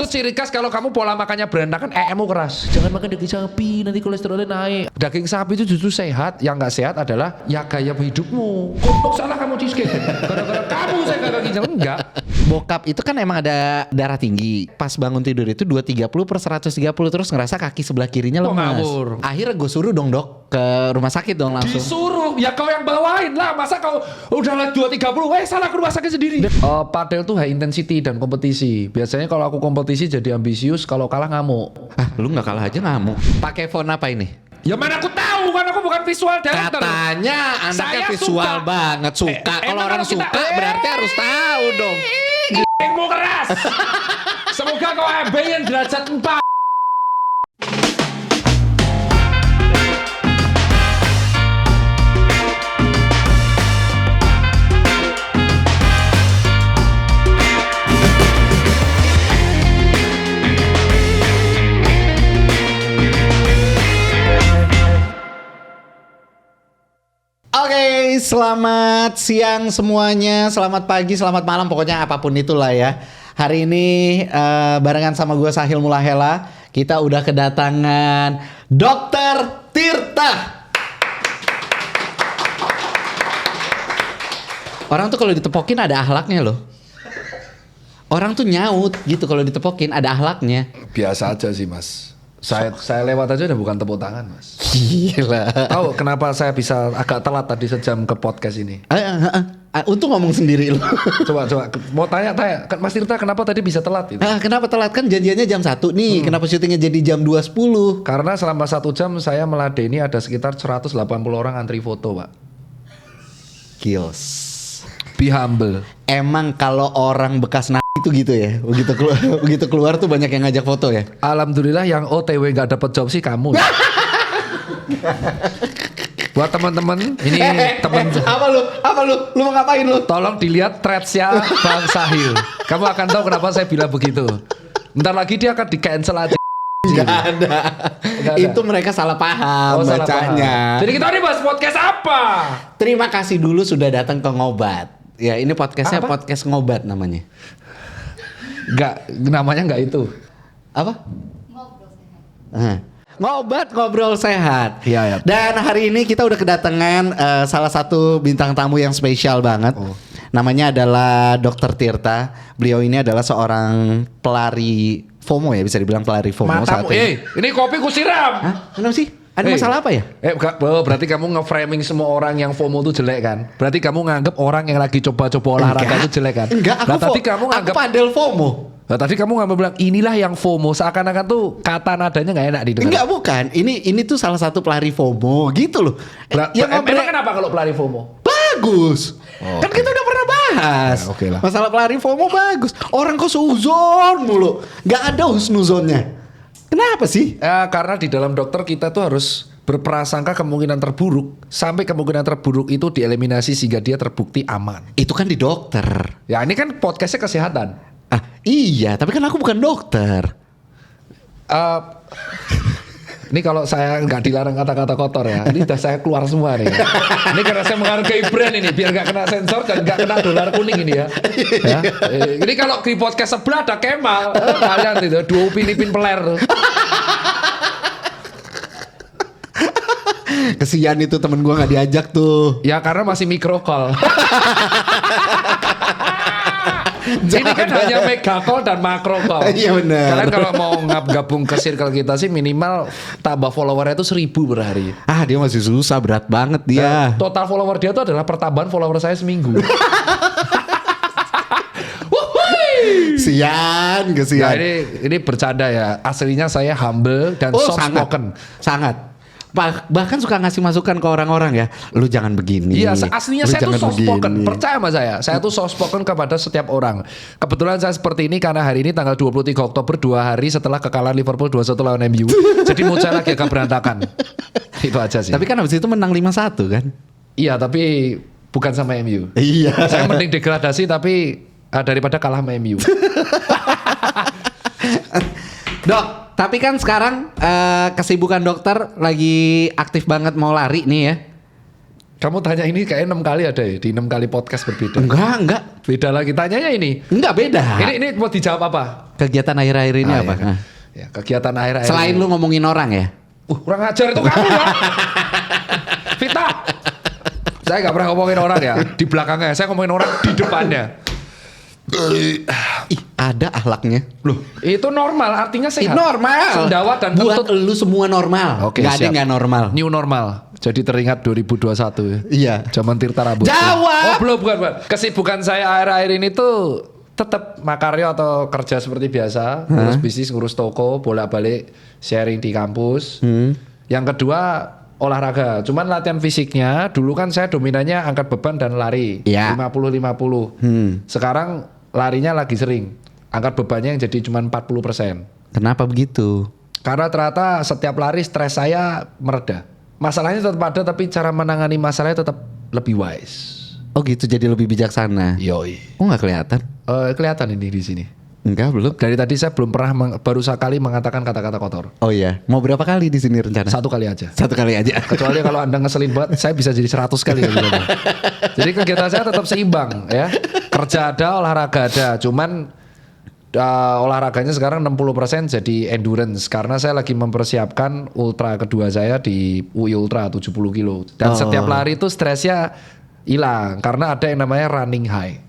Terus ciri khas kalau kamu pola makannya berantakan, EM-mu keras. Jangan makan daging sapi, nanti kolesterolnya naik. Daging sapi itu justru sehat. Yang nggak sehat adalah ya gaya hidupmu. Kok salah kamu cheesecake? Gara-gara kamu saya gagal ginjal. Enggak. Bokap itu kan emang ada darah tinggi. Pas bangun tidur itu 230/130, terus ngerasa kaki sebelah kirinya lemas. ngawur. Akhirnya gue suruh dong dok ke rumah sakit dong langsung. Disuruh, ya kau yang bawain lah. Masa kau udah 230, salah ke rumah sakit sendiri. Padel tuh high intensity dan kompetisi. Biasanya kalau aku kompetisi jadi ambisius, kalau kalah ngamuk. Ah, lu nggak kalah aja ngamuk. Pakai phone apa ini? Ya mana aku tahu kan aku bukan visual director. Katanya anaknya Saya visual suka. banget, suka. Kalau emang orang kalau kita- suka berarti harus tahu dong. Gengmu keras. Semoga kau ambil derajat 4. Oke, selamat siang semuanya, selamat pagi, selamat malam, pokoknya apapun itulah ya. Hari ini barengan sama gue Sahil Mulahela, kita udah kedatangan Dr. Tirta. Orang tuh kalau ditepokin ada akhlaknya loh. Orang tuh nyaut gitu kalau ditepokin ada akhlaknya. Biasa aja sih mas. Saya lewat aja udah bukan tepuk tangan mas. Gila. Tahu kenapa saya bisa agak telat tadi sejam ke podcast ini? Untung ngomong sendiri loh. Coba mau tanya Mas Tirta kenapa tadi bisa telat itu? Kenapa telat kan janjiannya jam 1 nih. Kenapa syutingnya jadi jam 2.10? Karena selama 1 jam saya meladeni ada sekitar 180 orang antri foto pak. Kills. Be humble. Emang kalau orang bekas itu gitu ya. Begitu keluar tuh banyak yang ngajak foto ya. Alhamdulillah yang OTW nggak dapet job sih kamu. Buat teman-teman ini teman. Apa lu? Lu mau ngapain lu? Tolong dilihat threads-nya Bang Sahil. Kamu akan tahu kenapa saya bilang begitu. Bentar lagi dia akan di-cancel aja. Gak ada. Itu mereka salah paham Salah bacanya. paham. Jadi kita ini bahas podcast apa? Terima kasih dulu sudah datang ke Ngobat. Ya ini podcastnya Apa? podcast Ngobat namanya. Enggak, namanya enggak itu. Apa? Ngobat ngobrol sehat. Iya, ya. Dan hari ini kita udah kedatangan salah satu bintang tamu yang spesial banget. Namanya adalah Dr. Tirta. Beliau ini adalah seorang pelari FOMO ya, bisa dibilang pelari FOMO saat Matamu, ini. ini kopi ku siram. Hah? Kenapa sih? Ada masalah apa ya? Berarti kamu nge-framing semua orang yang FOMO itu jelek kan? Berarti kamu nganggep orang yang lagi coba-coba olahraga itu jelek kan? Enggak, Nah, tadi kamu aku nganggep padel FOMO. Nah, tadi kamu nggak bilang inilah yang FOMO, seakan-akan tuh kata nadanya nggak enak didengar. Enggak, bukan. Ini tuh salah satu pelari FOMO gitu loh. Emang kenapa kalau pelari FOMO? Bagus. Kan kita udah pernah bahas. Ya, oke lah. Masalah pelari FOMO bagus. Orang kok seuzon mulu. Gak ada husnuzonnya. Kenapa sih? Karena di dalam dokter kita tuh harus berprasangka kemungkinan terburuk sampai kemungkinan terburuk itu dieliminasi sehingga dia terbukti aman. Itu kan di dokter. Ya ini kan podcastnya kesehatan. Iya, tapi kan aku bukan dokter. Ini kalau saya nggak dilarang kata-kata kotor ya, ini udah saya keluar semua nih. Ini karena saya menghargai brand ini, biar nggak kena sensor dan nggak kena dolar kuning ini ya. Ini kalau di podcast sebelah ada Kemal, kalian itu dua upin ipin peler. Kesian itu temen gue nggak diajak tuh. Ya karena masih micro call. Ini kan hanya mega call dan makro call. Iya benar. Kalian kalau mau gabung ke circle kita sih minimal tambah followernya itu 1.000 per hari. Dia masih susah, berat banget dia. Total follower dia itu adalah pertambahan follower saya seminggu. Kesian. Nah, ini bercanda ya. Aslinya saya humble dan soft spoken. Sangat. Bahkan suka ngasih masukan ke orang-orang ya. Lu jangan begini. Iya, aslinya lu saya tuh jangan soft spoken. begini. Percaya sama saya. Saya tuh soft spoken kepada setiap orang. Kebetulan saya seperti ini karena hari ini tanggal 23 Oktober 2 hari setelah kekalahan Liverpool 2-1 lawan MU. Jadi mood saya lagi agak berantakan. Itu aja sih. Tapi kan habis itu menang 5-1 kan? Iya, tapi bukan sama MU. Iya. Saya mending degradasi tapi daripada kalah sama MU. Dok, tapi kan sekarang kesibukan dokter lagi aktif banget mau lari nih ya. Kamu tanya ini kayak 6 kali ada ya di 6 kali podcast berbeda. Enggak. Beda lagi, tanyanya ini. Enggak beda. Ini mau dijawab apa? Kegiatan akhir-akhir ini apa? Ya. Ya, kegiatan akhir-akhir. Selain lu ngomongin orang ya? Kurang ajar itu kamu ya. Vita. Saya nggak pernah ngomongin orang ya. Di belakangnya, saya ngomongin orang di depannya. Ih, ada akhlaknya. Loh, itu normal, artinya sehat. Normal. Sendawa dan buat kentut. lu semua normal. Oke, Gak ada siap. yang gak normal. New normal. Jadi teringat 2021 ya. Iya. Zaman Tirta Rambut. Jawab. Oh, belum, bukan. Kesibukan saya akhir-akhir ini tuh tetap makaryo atau kerja seperti biasa, ngurus bisnis, ngurus toko, bolak-balik sharing di kampus. Yang kedua olahraga. Cuman latihan fisiknya dulu kan saya dominannya angkat beban dan lari. Iya. 50-50. Sekarang larinya lagi sering. Angkat bebannya yang jadi cuma 40%. Kenapa begitu? Karena ternyata setiap lari stres saya mereda. Masalahnya tetap ada tapi cara menangani masalahnya tetap lebih wise. Oh gitu, jadi lebih bijaksana. Yoi. Oh nggak kelihatan? Kelihatan ini di sini. Enggak, belum. Dari tadi saya belum pernah baru sekali mengatakan kata-kata kotor. Oh iya, mau berapa kali di sini rencana? Satu kali aja. Satu kali aja. Kecuali kalau Anda ngeselin banget, saya bisa jadi 100 kali. Jadi kegiatan saya tetap seimbang ya. Kerja ada, olahraga ada. Cuman olahraganya sekarang 60% jadi endurance. Karena saya lagi mempersiapkan ultra kedua saya di UI Ultra 70 kilo. Dan setiap lari itu stresnya hilang. Karena ada yang namanya running high.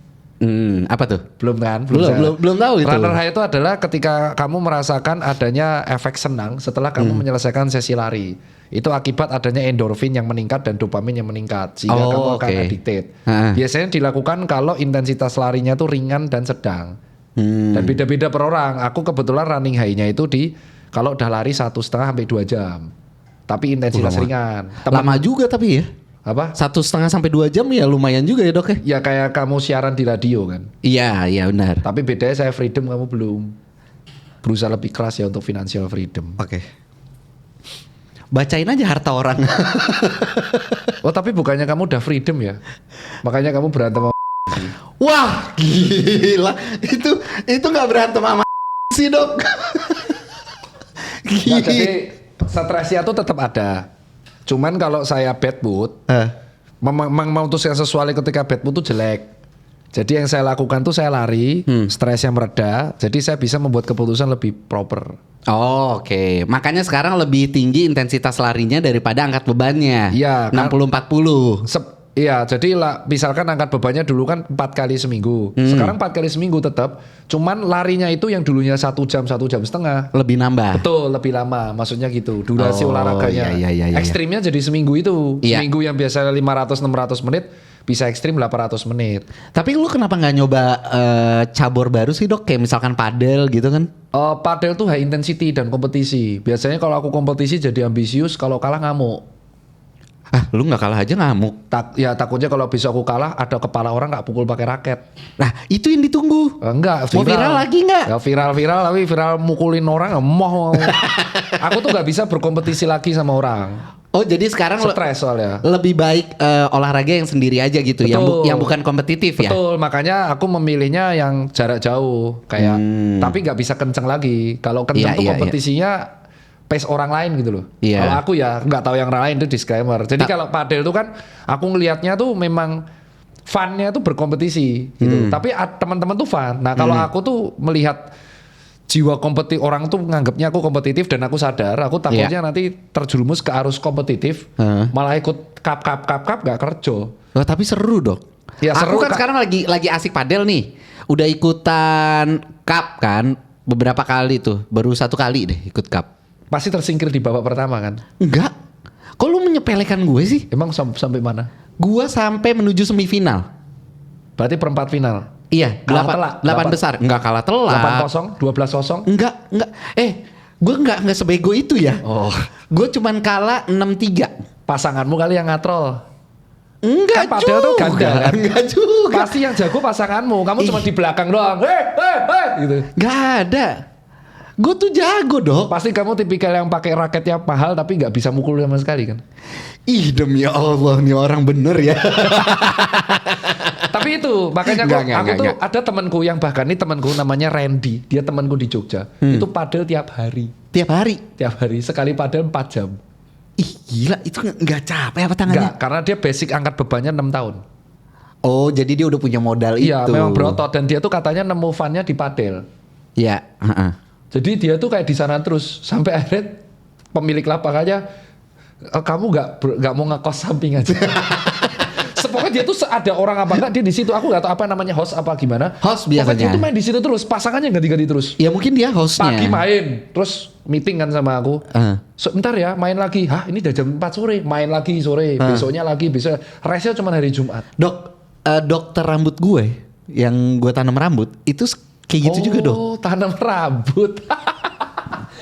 Apa tuh? Belum kan? Belum tahu itu. Runner high itu adalah ketika kamu merasakan adanya efek senang setelah kamu menyelesaikan sesi lari. Itu akibat adanya endorfin yang meningkat dan dopamin yang meningkat sehingga kamu akan addicted. Biasanya dilakukan kalau intensitas larinya itu ringan dan sedang. Dan beda-beda per orang. Aku kebetulan running high-nya itu kalau udah lari 1,5 sampai 2 jam. Tapi intensitas ringan. Lama juga tapi ya. Apa? 1,5 sampai 2 jam ya lumayan juga ya dok ya. Ya kayak kamu siaran di radio kan. Iya, iya benar. Tapi bedanya saya freedom, kamu belum. Berusaha lebih keras ya untuk financial freedom. Oke. Bacain aja harta orang. Oh tapi bukannya kamu udah freedom ya? Makanya kamu berantem sama Wah, gila. Itu nggak berantem sama sih dok. Nah, jadi stresnya tuh tetap ada. Cuman kalau saya bad mood, memutuskan sesuatu ketika bad mood tuh jelek. Jadi yang saya lakukan tuh saya lari, stresnya mereda. Jadi saya bisa membuat keputusan lebih proper. Oh, oke. Makanya sekarang lebih tinggi intensitas larinya daripada angkat bebannya. Iya, 60-40. Iya, jadi misalkan angkat bebannya dulu kan 4 kali seminggu. Sekarang 4 kali seminggu tetap. Cuman larinya itu yang dulunya 1 jam, 1 jam setengah. Lebih nambah. Betul, lebih lama. Maksudnya gitu. Durasi olahraganya. Iya. Ekstrimnya jadi seminggu itu. Iya. Seminggu yang biasanya 500-600 menit bisa ekstrim 800 menit. Tapi lu kenapa nggak nyoba cabur baru sih dok? Kayak misalkan padel gitu kan? Padel tuh high intensity dan kompetisi. Biasanya kalau aku kompetisi jadi ambisius, kalau kalah ngamuk. Lu nggak kalah aja ngamuk. Takutnya kalau besok aku kalah ada kepala orang nggak pukul pakai raket. Nah itu yang ditunggu. Enggak, Mau viral lagi nggak? Ya viral tapi viral mukulin orang mau. Aku tuh nggak bisa berkompetisi lagi sama orang. Oh jadi sekarang Stres soalnya. lebih baik olahraga yang sendiri aja gitu, yang bukan kompetitif ya. Betul, makanya aku memilihnya yang jarak jauh kayak tapi nggak bisa kenceng lagi. Kalau kenceng tuh kompetisinya pace orang lain gitu loh. Iya. Kalau aku ya nggak tahu yang lain, itu disclaimer. Jadi kalau padel itu kan aku ngelihatnya tuh memang funnya tuh berkompetisi gitu. Tapi teman-teman tuh fun. Nah kalau aku tuh melihat jiwa kompetitif, orang tuh nganggapnya aku kompetitif dan aku sadar aku takutnya nanti terjerumus ke arus kompetitif, malah ikut cup nggak kerja. Oh, tapi seru dok. Ya, aku seru, kan sekarang lagi asik padel nih. Udah ikutan cup kan beberapa kali tuh. Baru 1 kali deh ikut cup. Pasti tersingkir di babak pertama kan? Enggak. Kok lu menyepelekan gue sih? Emang sampai mana? Gua sampai menuju semifinal. Berarti perempat final. Iya, 8 besar. Enggak kalah telat. 8-0, 12-0. Enggak. Gue enggak sebego itu ya. Oh. Gue cuman kalah 6-3. Pasanganmu kali yang ngatrol. Enggak kan padel tuh ganda kan? Enggak juga. Pasti yang jago pasanganmu. Kamu cuma di belakang doang. Gitu. Enggak ada. Gue tuh jago dok. Pasti kamu tipikal yang pakai raketnya mahal tapi nggak bisa mukul sama sekali kan? Ih demi Allah nih orang bener ya. Tapi itu makanya ada temanku yang bahkan ini temanku namanya Randy. Dia temanku di Jogja. Itu padel tiap hari. Tiap hari? Tiap hari. Sekali padel 4 jam. Ih gila itu nggak capek apa tangannya? Nggak, karena dia basic angkat bebannya 6 tahun. Oh, jadi dia udah punya modal itu. Iya, memang berotot dan dia tuh katanya nemu funnya di padel. Iya, heeh. Jadi dia tuh kayak di sana terus sampai akhirnya pemilik lapangannya kamu nggak mau ngekos samping aja. Pokoknya dia tuh ada orang apa enggak dia di situ. Aku nggak tahu apa namanya host apa gimana. Host Pokoknya biasanya. dia tuh main di situ terus, pasangannya ganti-ganti terus. Ya mungkin dia hostnya. Pagi main, terus meeting kan sama aku. Sebentar ya, main lagi. Hah, ini udah jam 4 sore, main lagi sore. Besoknya lagi, besok. Resnya cuma hari Jumat. Dokter rambut gue yang gue tanam rambut itu kayak gitu juga, Dok. Oh, tanam rambut.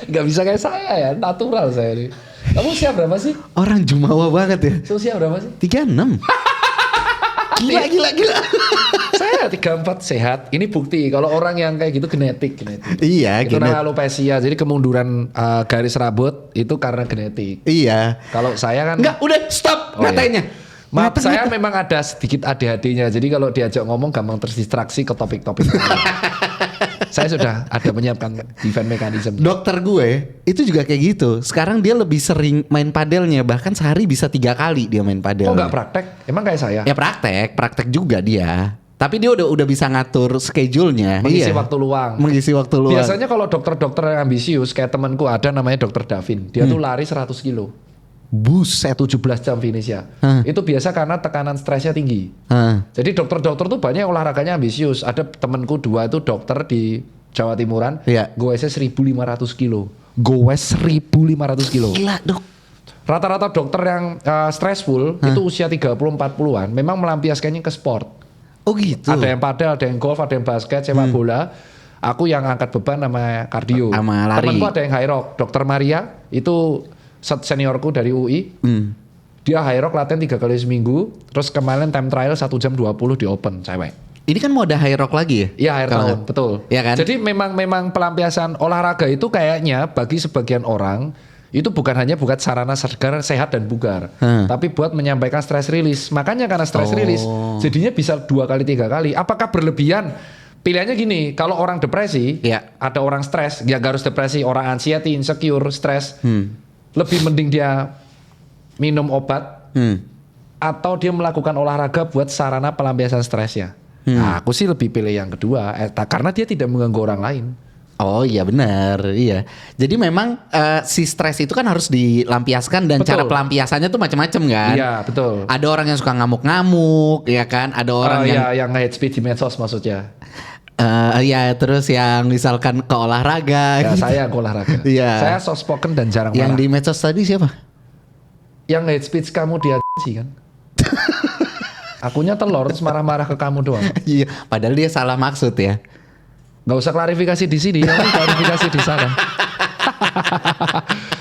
Gak bisa kayak saya ya, natural saya ini. Kamu usia berapa sih? Orang jumawa banget ya. Usia berapa sih? 36. Gila. Saya 34 sehat. Ini bukti kalau orang yang kayak gitu genetik. Iya, Itu namanya alopecia. Jadi kemunduran garis rambut itu karena genetik. Iya. Kalau saya kan Enggak, udah stop matanya. Maaf, saya memang ada sedikit ADHD-nya. Jadi kalau diajak ngomong gampang terdistraksi ke topik-topik lain. Saya sudah ada menyiapkan defense mechanism. Dokter gue itu juga kayak gitu. Sekarang dia lebih sering main padelnya. Bahkan sehari bisa 3 kali dia main padel. Oh, nggak praktek? Emang kayak saya? Ya praktek juga dia. Tapi dia udah bisa ngatur schedule-nya. Mengisi waktu luang. Mengisi waktu luang. Biasanya kalau dokter-dokter yang ambisius kayak temanku ada namanya dokter Davin. Dia tuh lari 100 kilo. Buset. 17 jam finish ya. Itu biasa karena tekanan stresnya tinggi. Jadi dokter-dokter tuh banyak olahraganya ambisius. Ada temanku 2 itu dokter di Jawa Timuran. Iya. Goesnya 1.500 kilo. Goes 1.500 kilo. Gila, Dok. Rata-rata dokter yang stressful itu usia 30-40an memang melampiaskannya ke sport. Oh gitu. Ada yang padel, ada yang golf, ada yang basket, sepak bola. Aku yang angkat beban sama kardio. Sama lari. Temanku ada yang high rock. Dokter Maria itu seniorku dari UI. Dia high rock latihan 3 kali seminggu. Terus kemarin time trial 1 jam 20 di open cewek. Ini kan mau ada high rock lagi ya? Iya akhir tahun, betul. Iya kan? Jadi memang pelampiasan olahraga itu kayaknya bagi sebagian orang itu bukan hanya buat sarana segar, sehat dan bugar, tapi buat menyampaikan stress release. Makanya karena stress release, jadinya bisa 2 kali 3 kali. Apakah berlebihan? Pilihannya gini, kalau orang depresi, ada orang stres, ya gak harus depresi, orang anxiety, insecure, stres, lebih mending dia minum obat atau dia melakukan olahraga buat sarana pelampiasan stresnya. Nah, aku sih lebih pilih yang kedua, karena dia tidak mengganggu orang lain. Oh iya benar, iya. Jadi memang si stres itu kan harus dilampiaskan dan Betul. cara pelampiasannya tuh macam-macam kan. Iya betul. Ada orang yang suka ngamuk-ngamuk, ya kan. Ada orang yang hate speech di medsos maksudnya. Ya terus yang misalkan ke olahraga. Ya, gitu. saya ke olahraga. Iya. Saya soft spoken dan jarang Yang marah. di medsos tadi siapa? Yang hate speech kamu dia sih kan. Akunya telur terus marah-marah ke kamu doang. Iya, padahal dia salah maksud ya. Nggak usah klarifikasi di sini, nanti klarifikasi di sana.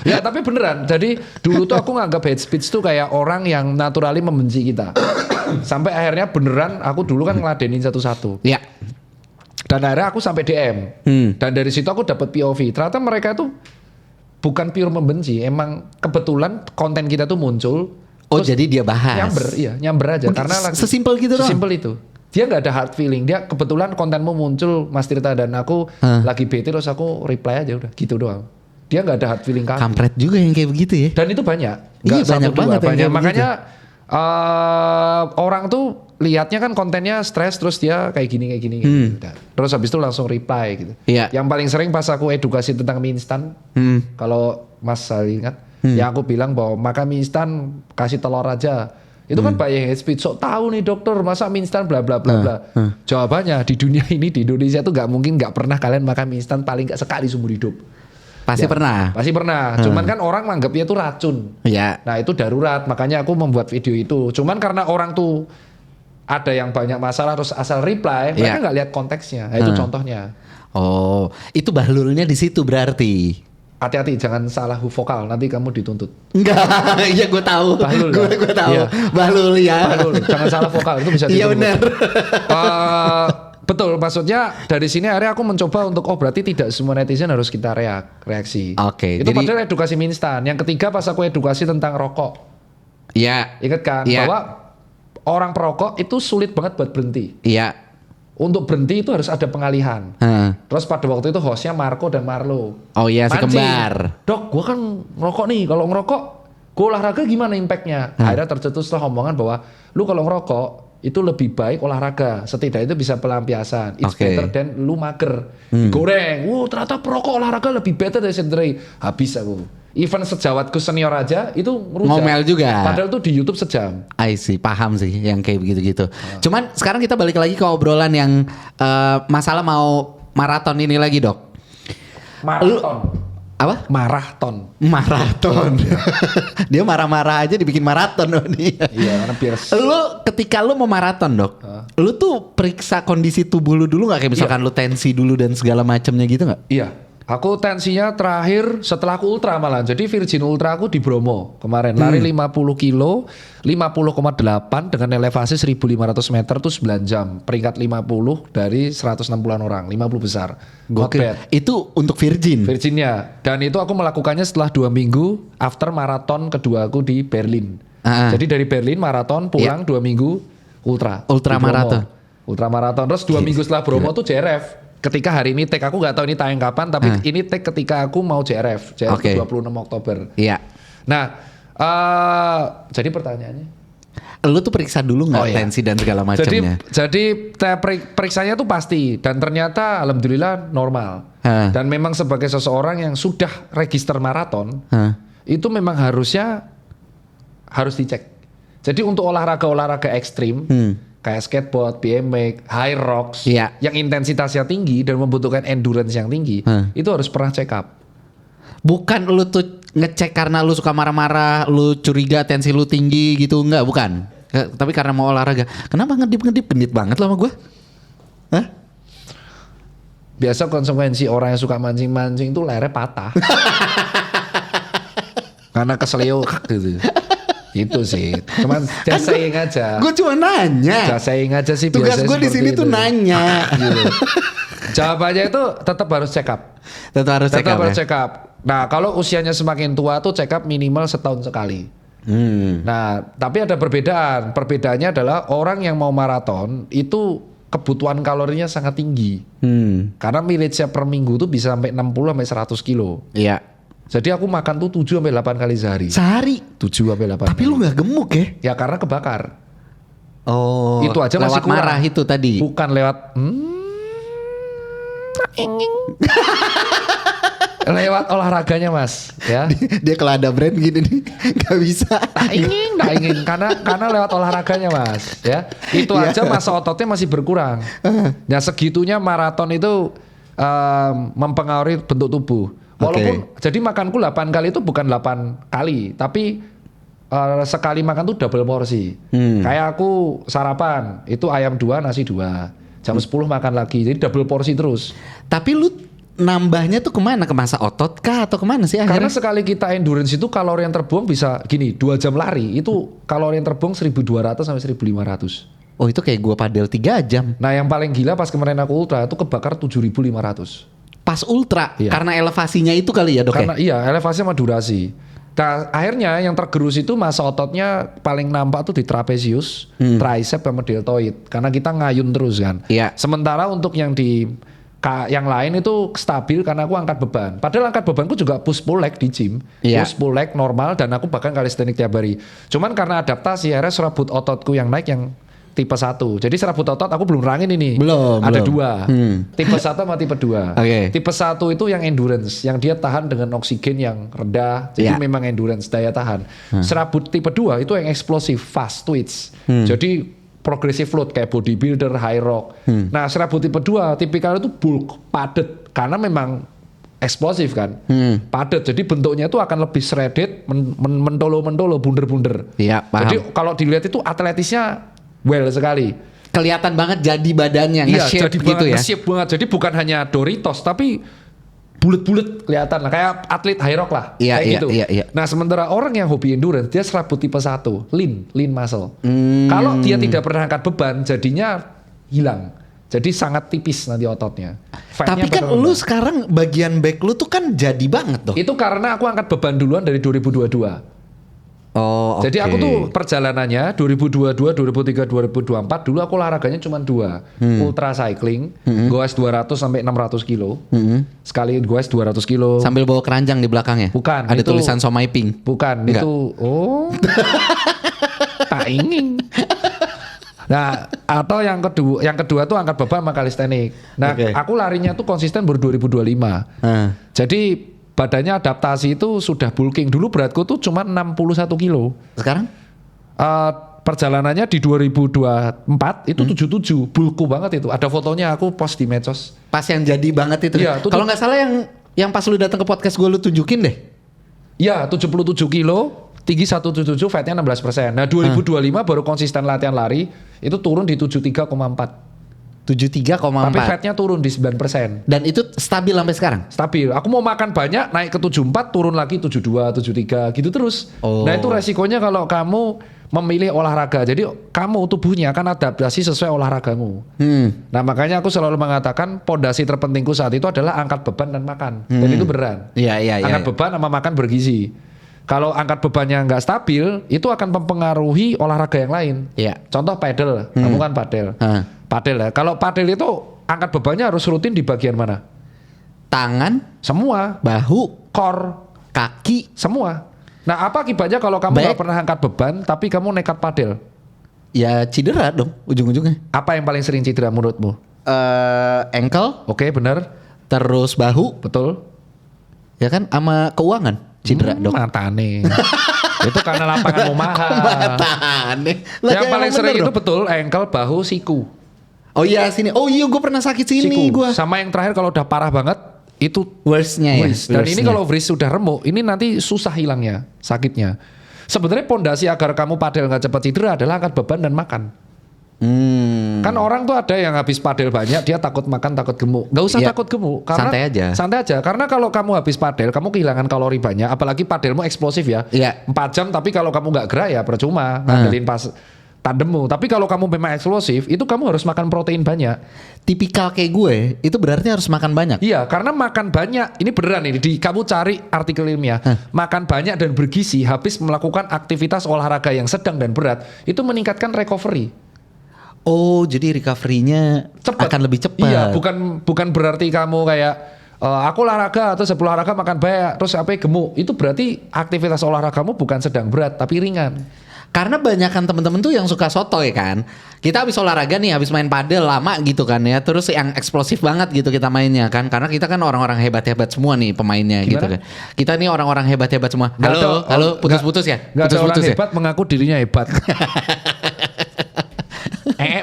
Ya tapi beneran. Jadi dulu tuh aku nganggap hate speech tuh kayak orang yang naturally membenci kita. Sampai akhirnya beneran aku dulu kan ngeladenin satu-satu. Ya. Dan akhirnya aku sampai DM. Dan dari situ aku dapat POV. Ternyata mereka tuh bukan pure membenci, emang kebetulan konten kita tuh muncul. Oh jadi dia bahas. Nyamber aja. Karena sesimpel gitu doang. Sesimpel itu. Dia nggak ada hard feeling. Dia kebetulan kontenmu muncul, Mas Tirta dan aku lagi bete terus aku reply aja udah gitu doang. Dia nggak ada hard feeling kamu. Kampret juga yang kayak begitu ya. Dan itu banyak. Iya, Nggak banyak satu, banget dua, yang banyak. kayak Makanya orang tuh lihatnya kan kontennya stres terus dia kayak gini. Gitu. Terus habis itu langsung reply gitu. Iya. Yang paling sering pas aku edukasi tentang mie instan, kalau Mas Sali ingat, yang aku bilang bahwa makan mie instan kasih telur aja. Itu kan banyak hate speech, sok tahu nih dokter masa mie instan bla bla bla bla. Jawabannya di dunia ini di Indonesia tuh nggak pernah kalian makan mie instan paling nggak sekali seumur hidup. Pasti pernah. Pasti pernah. Cuman kan orang menganggapnya itu racun. Iya. Nah itu darurat, makanya aku membuat video itu. Cuman karena orang tuh ada yang banyak masalah terus asal reply, mereka nggak lihat konteksnya. Nah, itu contohnya. Oh, itu bahlulnya di situ berarti. Hati-hati, jangan salah vokal, nanti kamu dituntut. Enggak, iya gue tahu. Bahlul, Gue tahu. Iya. Bahlul ya. Bahlul, jangan salah vokal, itu bisa dituntut. Iya benar. Betul, maksudnya dari sini akhirnya aku mencoba untuk berarti tidak semua netizen harus kita reaksi. Oke, Itu jadi- padahal edukasi mie instan. Yang ketiga pas aku edukasi tentang rokok. Iya. Ingat kan Iya. bahwa orang perokok itu sulit banget buat berhenti. Iya. Untuk berhenti itu harus ada pengalihan. Terus pada waktu itu hostnya Marco dan Marlo. Oh iya si Mancing. kembar. Dok, gua kan ngerokok nih. Kalau ngerokok, gua olahraga gimana impactnya? Akhirnya tercetuslah omongan bahwa lu kalau ngerokok itu lebih baik olahraga. Setidaknya itu bisa pelampiasan. It's Oke. better than lu mager. Goreng. Ternyata perokok olahraga lebih better dari sedentary. Habis aku. Even sejawatku senior aja itu ngerujak. Ngomel juga. Padahal tuh di YouTube sejam. I see, paham sih yang kayak begitu-gitu. Cuman sekarang kita balik lagi ke obrolan yang masalah mau maraton ini lagi, Dok. Maraton. Apa? Maraton. Maraton. Dia marah-marah aja dibikin maraton loh nih. Iya, karena biar Ketika lu mau maraton, Dok, lu tuh periksa kondisi tubuh lu dulu nggak? Kayak misalkan lu tensi dulu dan segala macamnya gitu nggak? Iya. Aku tensinya terakhir setelah aku ultra malah. Jadi Virgin Ultra aku di Bromo kemarin. Lari 50 kilo, 50,8 dengan elevasi 1500 meter tuh 9 jam. Peringkat 50 dari 160-an orang, 50 besar. Not bad. Itu untuk Virgin. Virginnya. Dan itu aku melakukannya setelah 2 minggu after maraton kedua aku di Berlin. Jadi dari Berlin maraton pulang 2 minggu ultra. Ultra di Bromo. maraton. Ultra maraton. Terus 2 minggu setelah Bromo tuh JRF. Ketika hari ini take, aku nggak tahu ini tayang kapan, tapi ini take ketika aku mau JRF. JRF Oke. 26 Oktober. Iya. Nah, jadi pertanyaannya? Lu tuh periksa dulu nggak tensi dan segala macamnya? Jadi periksanya tuh pasti dan ternyata alhamdulillah normal. Dan memang sebagai seseorang yang sudah register maraton, itu memang harus dicek. Jadi untuk olahraga ekstrim, kayak skateboard, BMX, high rocks, yang intensitasnya tinggi dan membutuhkan endurance yang tinggi, itu harus pernah check up. Bukan lu tuh ngecek karena lu suka marah-marah, lu curiga tensi lu tinggi gitu, enggak, bukan. Tapi karena mau olahraga. Kenapa ngedip genit banget lo sama gue? Hah? Biasa konsekuensi orang yang suka mancing-mancing itu lehernya patah. Karena keselio gitu. Itu sih. Cuman just saying aja. Gue cuma nanya. Just saying aja sih. Tugas biasanya gue di sini seperti tuh itu. nanya. Gitu. Jawabannya itu tetap harus check up. Tetap harus check up. Check up. Nah, kalau usianya semakin tua tuh check up minimal setahun sekali. Nah, tapi ada perbedaan. Perbedaannya adalah orang yang mau maraton itu kebutuhan kalorinya sangat tinggi. Karena mileage per minggu tuh bisa sampai 60 sampai 100 kilo. Iya. Jadi aku makan tuh 7 sampai 8 kali sehari. Sehari? 7 sampai 8. Tapi lu gak gemuk ya? Ya karena kebakar. Oh. Itu aja masih lewat kurang. marah itu tadi. Bukan lewat lewat olahraganya, Mas, ya. Dia kalau ada brand gini nih gak bisa. Tak ingin karena lewat olahraganya, Mas, ya. Itu aja masa ototnya masih berkurang. Nah, segitunya maraton itu mempengaruhi bentuk tubuh. Walaupun jadi makanku 8 kali itu bukan 8 kali, tapi sekali makan tuh double porsi. Kayak aku sarapan itu ayam 2 nasi 2. Jam 10 makan lagi. Jadi double porsi terus. Tapi lu nambahnya tuh kemana? Ke masa otot kah atau kemana sih akhirnya? Karena sekali kita endurance itu kalori yang terbuang bisa gini, 2 jam lari itu kalori yang terbuang 1200 sampai 1500. Oh, itu kayak gua padel 3 jam. Nah, yang paling gila pas kemarin aku ultra itu kebakar 7500. Pas ultra, Iya. karena elevasinya itu kali ya, Dok? Karena iya, elevasi sama durasi. Nah, akhirnya yang tergerus itu masa ototnya paling nampak tuh di trapezius, tricep sama deltoid. Karena kita ngayun terus kan. Iya. Sementara untuk yang yang lain itu stabil karena aku angkat beban. Padahal angkat bebanku juga push pull leg di gym. Iya. Push pull leg normal dan aku bahkan calisthenics tiap hari. Cuman karena adaptasi akhirnya serabut ototku yang naik yang tipe 1. Jadi serabut otot aku belum rangin ini. Ada 2. Tipe 1 sama tipe 2. Tipe 1 itu yang endurance, yang dia tahan dengan oksigen yang rendah. Jadi memang endurance, daya tahan. Serabut tipe 2 itu yang eksplosif, fast twitch. Jadi progressive load kayak bodybuilder, high rock. Nah, serabut tipe 2 tipikal itu bulk, padat karena memang eksplosif kan. Padat. Jadi bentuknya itu akan lebih shredded, mentolo-mentolo, bunder-bunder. Iya, paham. Jadi kalau dilihat itu atletisnya well sekali. Kelihatan banget jadi badannya, Iya, nge-shape jadi gitu banget, ya. nge-shape banget. Jadi bukan hanya Doritos, tapi bulet-bulet kelihatan lah. Kayak atlet high rock lah. Iya, kayak iya, gitu. iya, iya. Nah, sementara orang yang hobi endurance, dia serabut tipe 1, lean muscle. Kalau dia tidak pernah angkat beban, jadinya hilang. Jadi sangat tipis nanti ototnya. Tapi kan lu sekarang bagian back lu tuh kan jadi banget dong. Itu karena aku angkat beban duluan dari 2022. Oh, Jadi aku tuh perjalanannya 2022, 2023, 2024 dulu aku olahraganya cuma 2. Ultra cycling, goes 200 sampai 600 kilo. Sekali goes 200 kilo. Sambil bawa keranjang di belakangnya. Bukan, Ada itu- tulisan Somai Pink. Bukan, Enggak. itu tak ingin. Nah, atau yang kedua tuh angkat beban sama kalistenik. Nah, Oke. aku larinya tuh konsisten baru 2025. Jadi badannya adaptasi itu sudah bulking. Dulu beratku tuh cuma 61 kilo. Sekarang? Perjalanannya di 2024 itu 77, bulku banget itu. Ada fotonya aku post di medsos. Pas yang jadi banget itu. Iya, Kalau nggak salah yang pas lu datang ke podcast gue lu tunjukin deh. Ya, 77 kilo, tinggi 177, fatnya 16%. Nah, 2025 baru konsisten latihan lari, itu turun di 73,4. 73,4. Tapi fatnya turun di 9%. Dan itu stabil sampai sekarang? Stabil. Aku mau makan banyak, naik ke 74, turun lagi 72, 73, gitu terus. Oh. Nah, itu resikonya kalau kamu memilih olahraga. Jadi kamu tubuhnya akan adaptasi sesuai olahragamu. Nah, makanya aku selalu mengatakan pondasi terpentingku saat itu adalah angkat beban dan makan. Dan itu beneran. Iya. Angkat beban sama makan bergizi. Kalau angkat bebannya nggak stabil, itu akan mempengaruhi olahraga yang lain. Iya. Contoh padel, kamu kan padel. Padel ya. Kalau padel itu angkat bebannya harus rutin di bagian mana? Tangan, Semua, bahu, core, kaki. semua. Nah, apa akibatnya kalau kamu nggak Baik. pernah angkat beban, tapi kamu nekat padel? Ya cedera dong ujung-ujungnya. Apa yang paling sering cedera menurutmu? Ankle, Oke, benar, terus bahu, betul. ya kan, sama keuangan cedera dong. Matane. Itu karena lapanganmu mahal. Matane. Lah, Yang kayak paling emang sering bener itu dong. betul ankle, bahu, siku. Oh iya sini. Oh iya gue pernah sakit sini Siku. gue. Sama yang terakhir kalau udah parah banget itu Worstnya ya. wrist. Dan ini kalau wrist sudah remuk, ini nanti susah hilangnya sakitnya. Sebenarnya pondasi agar kamu padel nggak cepat cedera adalah angkat beban dan makan. Kan orang tuh ada yang habis padel banyak, dia takut makan, takut gemuk. Nggak usah Iya. takut gemuk, karena Santai aja. Santai aja, karena kalau kamu habis padel, kamu kehilangan kalori banyak. Apalagi padelmu eksplosif ya. Iya. 4 jam, tapi kalau kamu nggak gerak ya percuma ngandelin pas tandemmu. Tapi kalau kamu memang eksplosif, itu kamu harus makan protein banyak. Tipikal kayak gue itu berarti harus makan banyak. Iya, karena makan banyak, ini beneran ini, kamu cari artikel ilmiah. Makan banyak dan bergizi habis melakukan aktivitas olahraga yang sedang dan berat, itu meningkatkan recovery. Oh jadi recovery-nya Cepet. akan lebih cepat. Iya, bukan berarti kamu kayak aku olahraga terus sebelum olahraga makan banyak terus apa gemuk. Itu berarti aktivitas olahragamu bukan sedang berat tapi ringan. Karena banyakan temen-temen tuh yang suka sotoy kan. Kita habis olahraga nih, habis main padel lama gitu kan ya. Terus yang eksplosif banget gitu kita mainnya kan. Karena kita kan orang-orang hebat-hebat semua nih pemainnya. Gimana? Gitu kan. Kita nih orang-orang hebat-hebat semua. Nggak ada- Halo, nggak- putus-putus ya? Nggak ada orang Putus-putus ya? hebat mengaku dirinya hebat.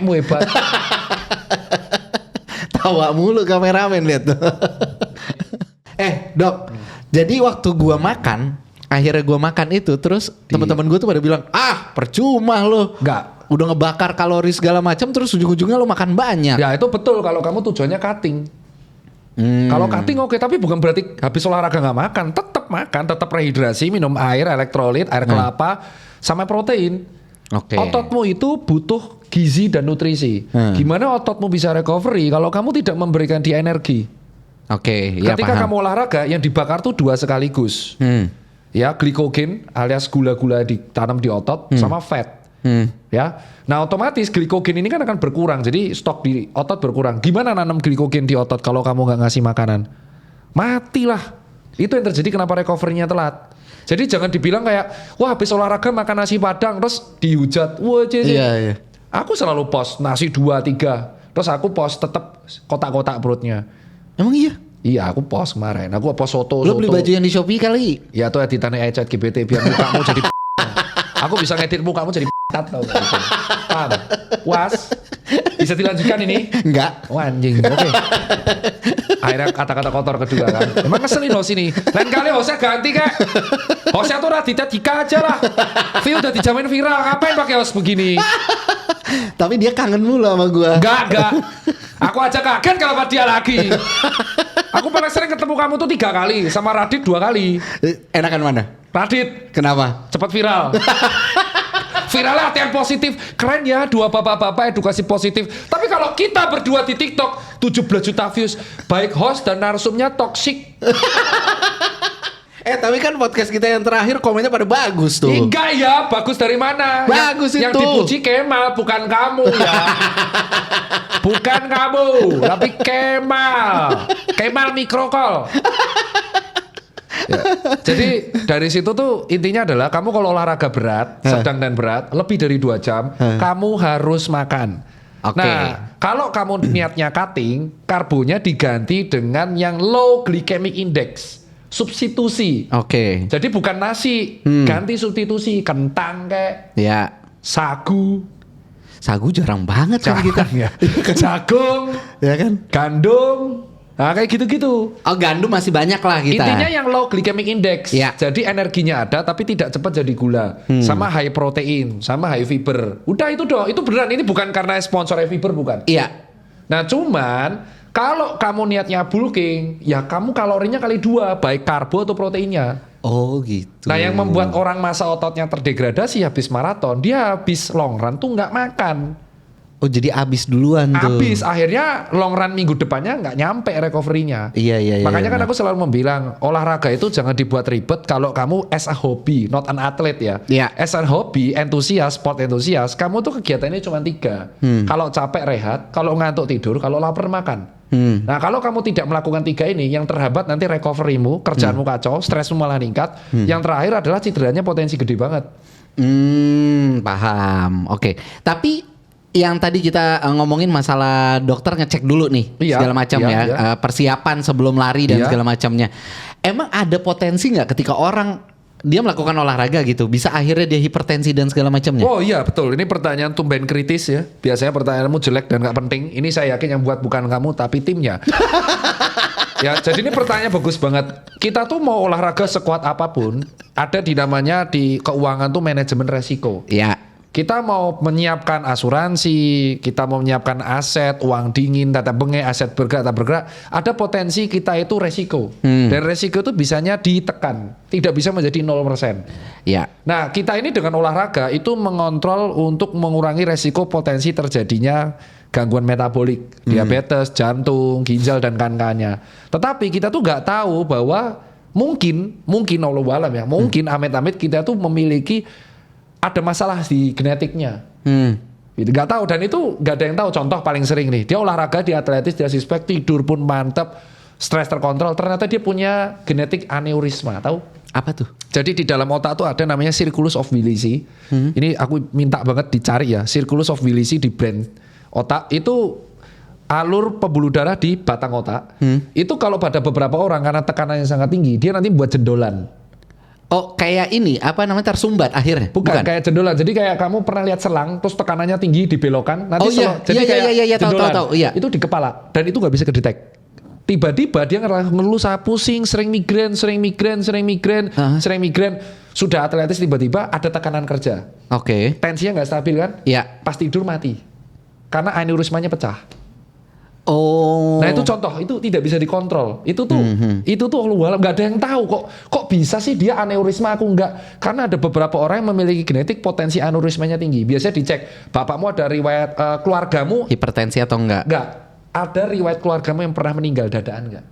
Mu hebat. Tawa mulu kameramen lihat tuh. Dok. Jadi waktu gua makan, akhirnya gua makan itu terus teman-teman gua tuh pada bilang, "Ah, percuma lo." Enggak. Udah ngebakar kalori segala macam terus ujung-ujungnya lo makan banyak. Ya itu betul kalau kamu tujuannya cutting. Kalau cutting oke, tapi bukan berarti habis olahraga nggak makan, tetap rehidrasi, minum air, elektrolit, air kelapa, sama protein. Oke. Ototmu itu butuh gizi dan nutrisi. Gimana ototmu bisa recovery kalau kamu tidak memberikan dia energi? Oke, ya Ketika paham. kamu olahraga, yang dibakar tuh 2 sekaligus. Ya, glikogen alias gula-gula ditanam di otot sama fat. Ya, nah otomatis glikogen ini kan akan berkurang, jadi stok di otot berkurang. Gimana nanam glikogen di otot kalau kamu nggak ngasih makanan? Matilah. Itu yang terjadi kenapa recovery-nya telat. Jadi jangan dibilang kayak, wah habis olahraga makan nasi padang terus dihujat. Wah Iya. Aku selalu post nasi 2-3, terus aku post tetap kotak-kotak perutnya. Emang iya? Iya, aku post kemarin. Aku post foto. Lo beli baju yang di Shopee kali? Ya tuh editannya chat GPT biar mukamu jadi aku bisa ngedit mukamu jadi tau gak gitu. Paham? Was? Bisa dilanjutkan ini? Enggak. Oh anjing, oke. Akhirnya kata-kata kotor kedua kan. Emang ngeselin host ini. Lain kali hostnya ganti kak. Hostnya tuh Raditya Dika aja lah. View udah dijamin viral. Ngapain pakai host begini? Tapi dia kangen mulu sama gua. Enggak. Aku aja kaget kalau sama dia lagi. Aku paling sering ketemu kamu tuh 3 kali. Sama Radit 2 kali. Enakan mana? Radit, Kenapa? cepat viral. Viralnya latihan positif. Keren ya, 2 bapak-bapak edukasi positif. Tapi kalau kita berdua di TikTok 17 juta views, baik host dan narsumnya toksik. Tapi kan podcast kita yang terakhir komennya pada bagus tuh. Enggak ya, bagus dari mana? Bagus Yang itu. dipuji Kemal, bukan kamu ya. Bukan kamu, tapi Kemal. Kemal Mikrokol. Ya. Jadi dari situ tuh intinya adalah kamu kalau olahraga berat, sedang dan berat, lebih dari 2 jam, kamu harus makan. Oke. Nah, kalau kamu niatnya cutting, karbonya diganti dengan yang low glycemic index, substitusi. Oke. Jadi bukan nasi, ganti substitusi, kentang kayak Ya. sagu, Jarang banget kan kita. ya, jagung, Ya kan? gandum, nah kayak gitu-gitu. Oh, gandum masih banyak lah kita. Intinya yang low glycemic index. Ya. Jadi energinya ada tapi tidak cepat jadi gula. Sama high protein, sama high fiber. Udah itu dong. Itu beneran, ini bukan karena sponsor fiber, bukan. Iya. Nah, cuman kalau kamu niatnya bulking, ya kamu kalorinya kali 2, baik karbo atau proteinnya. Oh gitu. Nah, yang membuat orang masa ototnya terdegradasi habis maraton, dia habis long run tuh nggak makan. Oh jadi abis duluan tuh. Habis, akhirnya long run minggu depannya nggak nyampe recovery-nya. Iya. Makanya kan benar. aku selalu membilang, olahraga itu jangan dibuat ribet kalau kamu as a hobby, not an athlete ya. Iya. As a hobby, entusias, sport entusias, kamu tuh kegiatannya cuma 3. Kalau capek rehat, kalau ngantuk tidur, kalau lapar makan. Nah, kalau kamu tidak melakukan 3 ini, yang terhambat nanti recovery-mu, kerjaanmu kacau, stresmu malah meningkat. Yang terakhir adalah cederanya potensi gede banget. Paham. Oke. Tapi yang tadi kita ngomongin masalah dokter ngecek dulu nih Iya, segala macam iya, ya, iya. Persiapan sebelum lari dan Iya. segala macamnya. Emang ada potensi nggak ketika orang dia melakukan olahraga gitu bisa akhirnya dia hipertensi dan segala macamnya? Oh iya betul, ini pertanyaan tumben kritis ya. Biasanya pertanyaanmu jelek dan gak penting. Ini saya yakin yang buat bukan kamu tapi timnya. Ya, jadi ini pertanyaan bagus banget. Kita tuh mau olahraga sekuat apapun, ada di namanya di keuangan tuh manajemen resiko. Ya. Kita mau menyiapkan asuransi, kita mau menyiapkan aset, uang dingin, tata bengek, aset bergerak, tak bergerak. Ada potensi kita itu resiko. Dan resiko itu bisanya ditekan, tidak bisa menjadi 0%. Ya. Nah, kita ini dengan olahraga itu mengontrol untuk mengurangi resiko potensi terjadinya gangguan metabolik, diabetes, jantung, ginjal dan kawan-kawannya. Tetapi kita tuh nggak tahu bahwa mungkin Allah alam ya, mungkin amit-amit kita tuh memiliki ada masalah di genetiknya. Gitu, nggak tahu, dan itu nggak ada yang tahu. Contoh paling sering nih, dia olahraga, dia atletis, dia sispek, tidur pun mantep, stres terkontrol, ternyata dia punya genetik aneurisma, tahu? Apa tuh? Jadi di dalam otak tuh ada namanya circulus of Willis. Ini aku minta banget dicari ya, circulus of Willis di brain otak itu alur pembuluh darah di batang otak. Itu kalau pada beberapa orang karena tekanannya sangat tinggi, dia nanti buat jendolan. Oh kayak ini apa namanya tersumbat akhirnya? Bukan kayak jendolan. Jadi kayak kamu pernah lihat selang terus tekanannya tinggi dibelokkan, nanti Oh iya, jadi iya, kayak iya, jendolan. tahu, iya. Itu di kepala dan itu nggak bisa kedetek. Tiba-tiba dia ngeluh pusing, sering migrain. Sudah atletis tiba-tiba ada tekanan kerja. Oke. Tensinya nggak stabil kan? Iya. Pas tidur mati. Karena aneurismanya pecah. Oh. Nah itu contoh, itu tidak bisa dikontrol. Itu tuh Allah, nggak ada yang tahu kok bisa sih dia aneurisma, aku nggak. Karena ada beberapa orang yang memiliki genetik potensi aneurismanya tinggi. Biasanya dicek, bapakmu ada riwayat keluargamu hipertensi atau enggak? nggak? Ada riwayat keluargamu yang pernah meninggal dadaan nggak?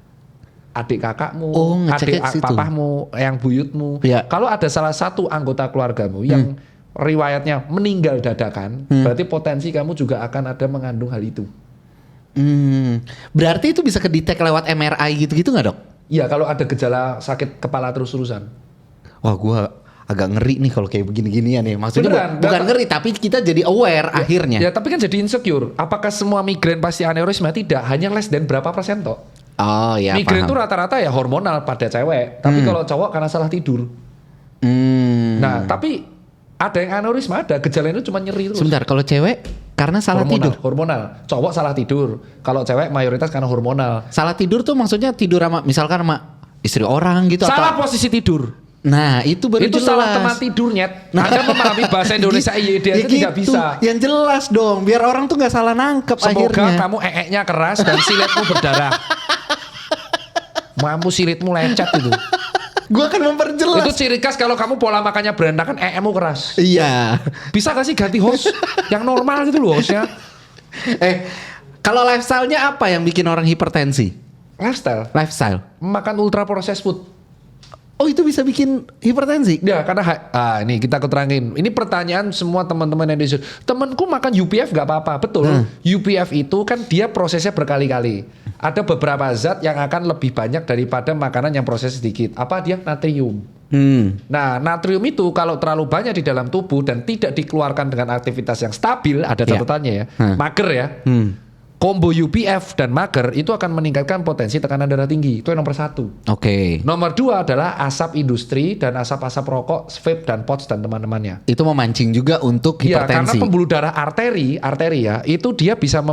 Adik kakakmu, Oh, ngeceknya ke situ. papahmu, yang buyutmu. Iya. Kalau ada salah satu anggota keluargamu yang riwayatnya meninggal dadakan, berarti potensi kamu juga akan ada mengandung hal itu. Berarti itu bisa kedetek lewat MRI gitu-gitu nggak dok? Iya, kalau ada gejala sakit kepala terus-terusan. Wah gua agak ngeri nih kalau kayak begini-ginian nih. Maksudnya Beneran, bukan ngeri tapi kita jadi aware akhirnya. Ya, tapi kan jadi insecure. Apakah semua migrain pasti aneurisma? Tidak, hanya less than berapa persen toh. Oh iya Migrain itu paham. rata-rata ya hormonal pada cewek. Tapi kalau cowok karena salah tidur. Nah, tapi ada yang aneurisma, ada gejalanya cuma nyeri terus. Sebentar, kalau cewek karena salah tidur. Hormonal. Cowok salah tidur. Kalau cewek mayoritas karena hormonal. Salah tidur tuh maksudnya tidur sama misalkan sama istri orang gitu Salah atau posisi tidur. Nah, itu baru Itu jelas. salah tempat tidur, Nyet. Anda memahami bahasa Indonesia IYD aja tidak gitu. bisa. Yang jelas dong, biar orang tuh nggak salah nangkep Semoga akhirnya. kamu ee-nya keras dan silitmu berdarah. Mampu silitmu lecet itu. Gua akan memperjelas. Itu ciri khas kalau kamu pola makannya berantakan, ee-mu keras. Iya. Bisa gak sih ganti host yang normal gitu loh hostnya? Kalau lifestyle-nya apa yang bikin orang hipertensi? Lifestyle. Makan ultra processed food. Oh itu bisa bikin hipertensi? Ya karena ini kita keterangin. Ini pertanyaan semua teman-teman yang di temanku makan UPF gak apa-apa. Betul. UPF itu kan dia prosesnya berkali-kali. ada beberapa zat yang akan lebih banyak daripada makanan yang proses sedikit. Apa dia? Natrium. Nah, natrium itu kalau terlalu banyak di dalam tubuh dan tidak dikeluarkan dengan aktivitas yang stabil, ada catatannya ya, mager ya. Combo UPF dan mager itu akan meningkatkan potensi tekanan darah tinggi. Itu yang nomor 1. Oke. Nomor 2 adalah asap industri dan asap-asap rokok, vape dan POTS dan teman-temannya. Itu memancing juga untuk Iya, karena hipertensi. pembuluh darah arteri ya, itu dia bisa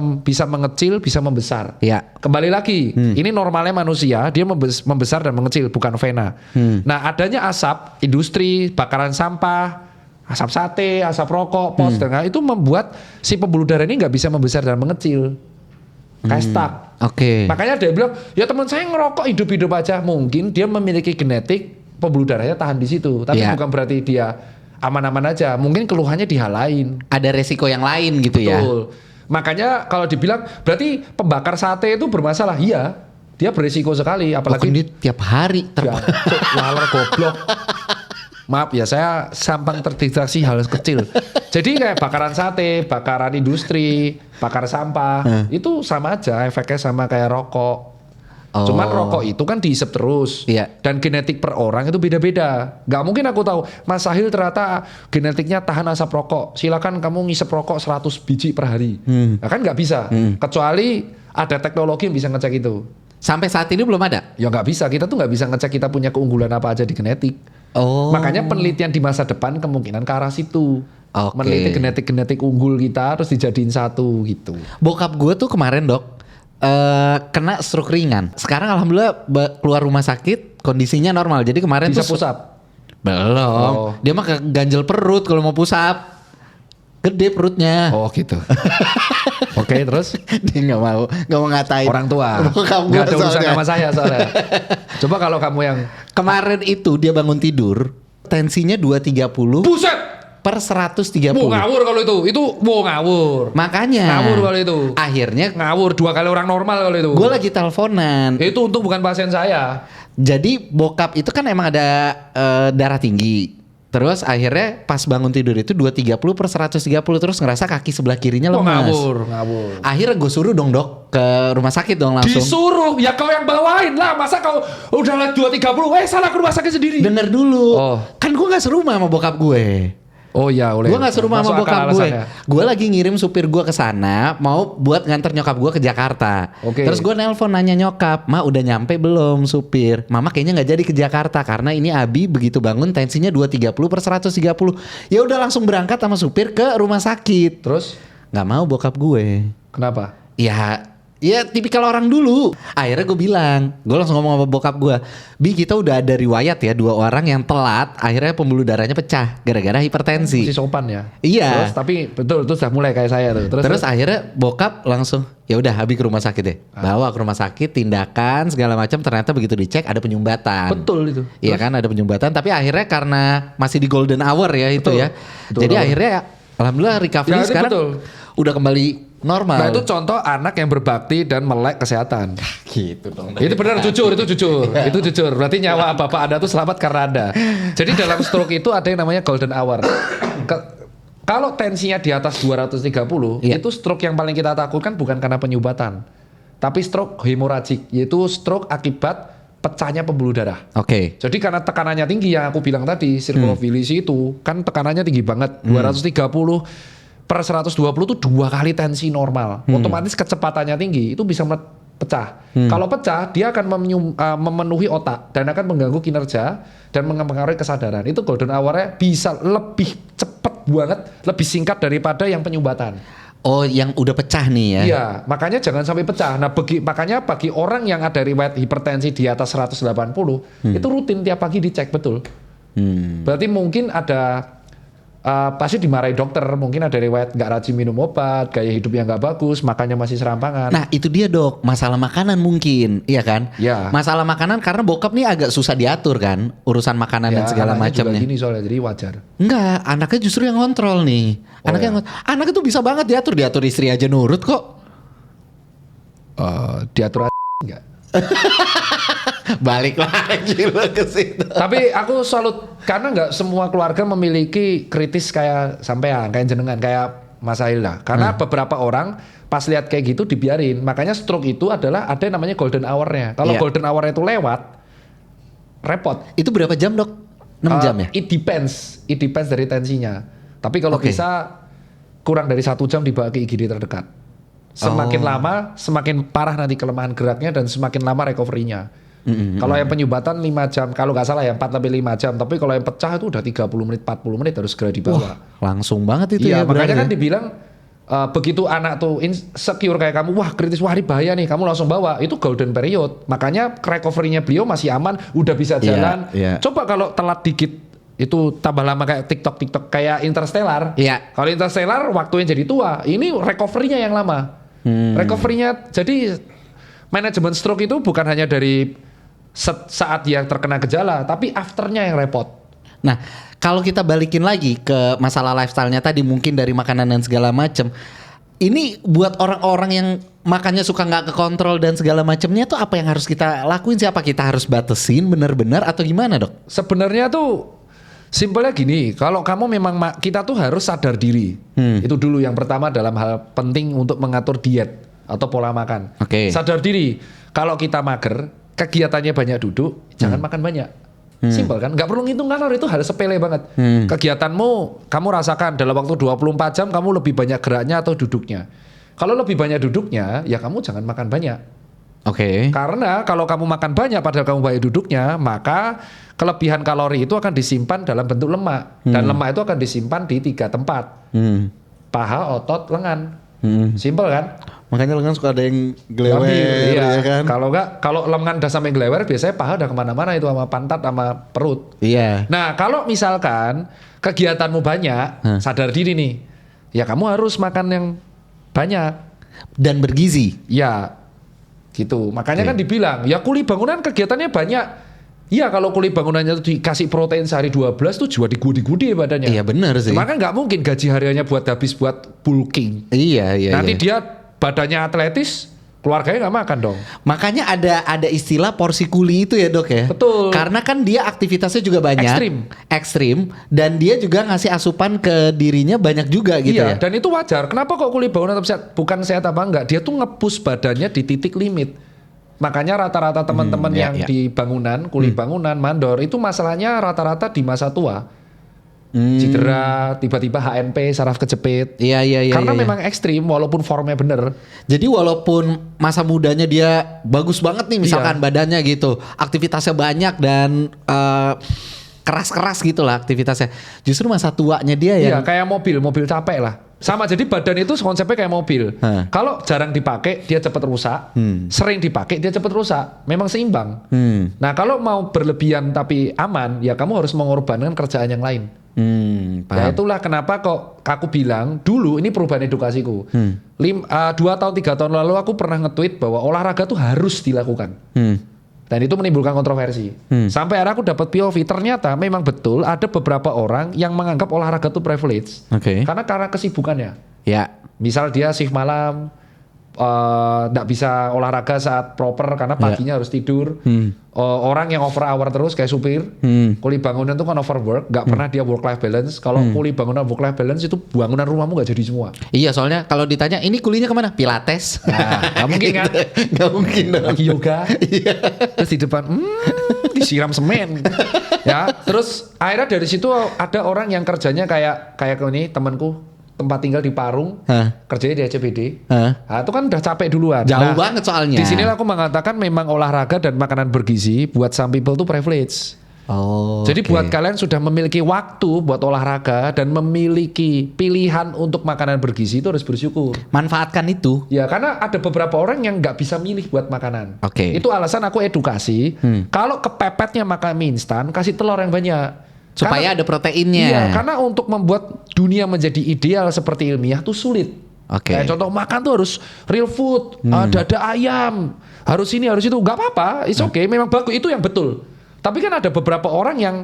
mengecil, bisa membesar. Iya. Kembali lagi, ini normalnya manusia, dia membesar dan mengecil, bukan vena. Nah, adanya asap industri, bakaran sampah, asap sate, asap rokok, POTS, itu membuat si pembuluh darah ini nggak bisa membesar dan mengecil. Kayak stuck. Oke. Makanya dia bilang, ya teman saya ngerokok hidup-hidup aja. Mungkin dia memiliki genetik pembuluh darahnya tahan di situ. Tapi bukan berarti dia aman-aman aja. Mungkin keluhannya di hal lain. Ada resiko yang lain gitu ya. Betul. Makanya kalau dibilang, berarti pembakar sate itu bermasalah. Iya, dia berisiko sekali. Apalagi Apalagi tiap hari laler goblok. Maaf ya, saya sampang terdistraksi hal kecil. Jadi kayak bakaran sate, bakaran industri, bakar sampah, itu sama aja efeknya sama kayak rokok. Cuman rokok itu kan dihisap terus. Iya. Dan genetik per orang itu beda-beda. Gak mungkin aku tahu, Mas Sahil ternyata genetiknya tahan asap rokok. Silakan kamu ngisep rokok 100 biji per hari. Nah, kan gak bisa. Kecuali ada teknologi yang bisa ngecek itu. Sampai saat ini belum ada? Ya nggak bisa, kita tuh nggak bisa ngecek kita punya keunggulan apa aja di genetik. Makanya penelitian di masa depan kemungkinan ke arah situ. Meneliti genetik unggul kita terus dijadiin satu gitu. Bokap gue tuh kemarin dok kena stroke ringan. Sekarang alhamdulillah keluar rumah sakit kondisinya normal. Jadi kemarin Bisa tuh push up? belum. Dia mah ganjel perut kalau mau push up. Gede perutnya. Oh gitu. Oke, terus? Dia nggak mau ngatain Orang tua. Bokap gue Nggak ada urusan soalnya. sama saya soalnya. Coba kalau kamu yang Kemarin itu dia bangun tidur tensinya 230 buset. per 130. Ngawur kalau itu ngawur. Makanya. Ngawur kalau itu. Akhirnya Ngawur 2 kali orang normal kalau itu. gue lagi teleponan. Itu untung bukan pasien saya. Jadi bokap itu kan emang ada darah tinggi. Terus akhirnya pas bangun tidur itu 230 per 130 terus ngerasa kaki sebelah kirinya lemas. Ngawur. Akhirnya gue suruh dong dok ke rumah sakit dong langsung. Disuruh, ya kau yang bawain lah. Masa kau udah 230, salah ke rumah sakit sendiri. Dengar dulu. Oh. Kan gue gak serumah sama bokap gue. Oh iya, oleh. Gue gak serumah sama Masuk bokap akal gue. alasannya. Gue lagi ngirim supir gue ke sana mau buat nganter nyokap gue ke Jakarta. Oke. Terus gue nelpon nanya nyokap, "Ma udah nyampe belum supir?" "Mama kayaknya nggak jadi ke Jakarta karena ini Abi begitu bangun tensinya 230 per 130." Ya udah langsung berangkat sama supir ke rumah sakit. Terus? Nggak mau bokap gue. Kenapa? Ya tipikal orang dulu. Akhirnya gue bilang, gue langsung ngomong sama bokap gue, "Bi, kita udah ada riwayat ya 2 orang yang telat akhirnya pembuluh darahnya pecah gara-gara hipertensi." Si sopan ya. Iya. Terus tapi betul itu sudah mulai kayak saya tuh. Terus akhirnya bokap langsung, "Ya udah Abi ke rumah sakit deh." Bawa ke rumah sakit, tindakan segala macam, ternyata begitu dicek ada penyumbatan. Betul itu. Iya kan ada penyumbatan, tapi akhirnya karena masih di golden hour ya itu Betul. ya. Betul. Jadi akhirnya alhamdulillah recovery Ya, itu sekarang betul. udah kembali normal. Nah itu contoh anak yang berbakti dan melek kesehatan. gitu dong. Itu benar jujur, itu jujur. Itu jujur. Berarti nyawa bapak Anda tuh selamat karena Anda. Jadi dalam stroke itu ada yang namanya golden hour. Kalau tensinya di atas 230, itu stroke yang paling kita takutkan bukan karena penyumbatan. Tapi stroke hemoragik, yaitu stroke akibat pecahnya pembuluh darah. Oke. Jadi karena tekanannya tinggi yang aku bilang tadi, circle of Willis itu kan tekanannya tinggi banget, 230 per 120 itu 2 kali tensi normal. Otomatis kecepatannya tinggi, itu bisa pecah. Kalau pecah, dia akan memenuhi otak dan akan mengganggu kinerja dan mempengaruhi kesadaran. Itu golden hour-nya bisa lebih cepat banget, lebih singkat daripada yang penyumbatan. Oh, yang udah pecah nih ya. Iya, makanya jangan sampai pecah. Nah, makanya bagi orang yang ada riwayat hipertensi di atas 180, itu rutin tiap pagi dicek betul. Berarti mungkin ada pasti dimarahi dokter, mungkin ada riwayat nggak rajin minum obat, gaya hidup yang nggak bagus, makannya masih serampangan. Nah itu dia dok, masalah makanan mungkin, iya kan? Ya. Masalah makanan karena bokap nih agak susah diatur kan, urusan makanan dan segala anaknya juga macamnya. gini soalnya, jadi wajar. Enggak, anaknya justru yang kontrol nih. Anaknya tuh bisa banget diatur istri aja nurut kok. Diatur enggak. Balik lagi lo ke situ. Tapi aku salut karena nggak semua keluarga memiliki kritis kayak sampean, kayak jenengan, kayak Mas Sahil lah. Karena beberapa orang pas lihat kayak gitu dibiarin. Makanya stroke itu adalah ada yang namanya golden hour-nya. Kalau Iya. golden hour-nya itu lewat, repot. Itu berapa jam, Dok? 6 jam ya? It depends dari tensinya. Tapi kalau Oke. bisa kurang dari 1 jam dibawa ke IGD terdekat. Semakin lama, semakin parah nanti kelemahan geraknya dan semakin lama recovery-nya. Kalau yang penyumbatan 5 jam, kalau nggak salah ya 4-5 jam. Tapi kalau yang pecah itu udah 30 menit, 40 menit harus segera dibawa. Langsung banget itu Iya, ya. makanya berarti kan dibilang begitu anak tuh insecure kayak kamu, wah kritis, wah ini bahaya nih, kamu langsung bawa. Itu golden period. Makanya recovery-nya beliau masih aman, udah bisa Iya, jalan. iya. Coba kalau telat dikit, itu tambah lama kayak TikTok kayak Interstellar. Iya. Kalau Interstellar waktunya jadi tua, ini recovery-nya yang lama. Recovery-nya jadi manajemen stroke itu bukan hanya dari saat dia terkena gejala, tapi afternya yang repot. Nah, kalau kita balikin lagi ke masalah lifestyle-nya tadi, mungkin dari makanan dan segala macam. Ini buat orang-orang yang makannya suka nggak kekontrol dan segala macamnya tuh apa yang harus kita lakuin? Siapa kita harus batasin benar-benar atau gimana, Dok? Sebenarnya tuh simpelnya gini, kalau kamu memang kita tuh harus sadar diri. Itu dulu yang pertama dalam hal penting untuk mengatur diet atau pola makan. Oke. Sadar diri, kalau kita mager, kegiatannya banyak duduk, jangan makan banyak. Simpel kan, nggak perlu ngitung kalori, itu hal sepele banget. Kegiatanmu, kamu rasakan dalam waktu 24 jam kamu lebih banyak geraknya atau duduknya. Kalau lebih banyak duduknya, ya kamu jangan makan banyak. Oke. Karena kalau kamu makan banyak padahal kamu banyak duduknya, maka kelebihan kalori itu akan disimpan dalam bentuk lemak. Dan lemak itu akan disimpan di 3 tempat. Paha, otot, lengan. Simpel kan? Makanya lengan suka ada yang gelewer, Iya. ya kan? Kalau lengan udah sampai gelewer, biasanya paha udah kemana-mana itu sama pantat sama perut. Iya. Nah, kalau misalkan kegiatanmu banyak, sadar diri nih. Ya kamu harus makan yang banyak. Dan bergizi. Ya, gitu. Makanya kan dibilang, ya kuli bangunan kegiatannya banyak. Iya, kalau kuli bangunannya tuh dikasih protein sehari 12 tuh juga digudi-gudi badannya. Iya benar sih. Cuma kan nggak mungkin gaji hariannya buat habis buat bulking. Iya. Nanti dia badannya atletis, keluarganya nggak makan dong. Makanya ada istilah porsi kuli itu ya, Dok ya. Betul. Karena kan dia aktivitasnya juga banyak. Ekstrim. Dan dia juga ngasih asupan ke dirinya banyak juga gitu Iya, ya. dan itu wajar. Kenapa kok kuli bangunan tetap sehat? Bukan sehat apa enggak? Dia tuh nge-push badannya di titik limit. Makanya rata-rata teman-teman yang di bangunan, kuli bangunan, mandor, itu masalahnya rata-rata di masa tua. Cedera, tiba-tiba HNP, saraf kejepit. Iya. Karena iya. memang ekstrim, walaupun formnya bener. Jadi walaupun masa mudanya dia bagus banget nih misalkan badannya gitu, aktivitasnya banyak dan keras-keras gitu lah aktivitasnya. Justru masa tuanya dia Iya, yang kayak mobil capek lah. Sama, jadi badan itu konsepnya kayak mobil. Kalau jarang dipakai, dia cepat rusak. Sering dipakai, dia cepat rusak. Memang seimbang. Nah, kalau mau berlebihan tapi aman, ya kamu harus mengorbankan kerjaan yang lain. Ya itulah kenapa kok aku bilang dulu ini perubahan edukasiku. 2 tahun 3 tahun lalu aku pernah nge-tweet bahwa olahraga tuh harus dilakukan. Dan itu menimbulkan kontroversi. Sampai akhirnya aku dapat POV, ternyata memang betul ada beberapa orang yang menganggap olahraga itu privilege. Karena kesibukannya. Ya. Misal dia shift malam, nggak bisa olahraga saat proper karena paginya harus tidur. Orang yang over hour terus kayak supir, kuli bangunan itu kan overwork, nggak pernah dia work life balance. Kalau kuli bangunan work life balance itu bangunan rumahmu nggak jadi semua. Iya, soalnya kalau ditanya ini kulinya kemana? Pilates. Nah, nggak mungkin kan? Nggak mungkin dong. Lagi yoga, terus di depan disiram semen. Ya, terus akhirnya dari situ ada orang yang kerjanya kayak ini temanku, tempat tinggal di Parung, kerjanya di ACBD. Nah, itu kan udah capek duluan. Jauh banget soalnya. Di sini aku mengatakan memang olahraga dan makanan bergizi buat some people itu privilege. Jadi buat kalian sudah memiliki waktu buat olahraga dan memiliki pilihan untuk makanan bergizi itu harus bersyukur. Manfaatkan itu. Ya, karena ada beberapa orang yang nggak bisa milih buat makanan. Itu alasan aku edukasi. Kalau kepepetnya makan mie instan, kasih telur yang banyak. Supaya ada proteinnya. Iya, karena untuk membuat dunia menjadi ideal seperti ilmiah tuh sulit. Kayak contoh makan tuh harus real food, dada ayam, harus ini harus itu, nggak apa-apa, it's okay, memang bagus itu yang betul. Tapi kan ada beberapa orang yang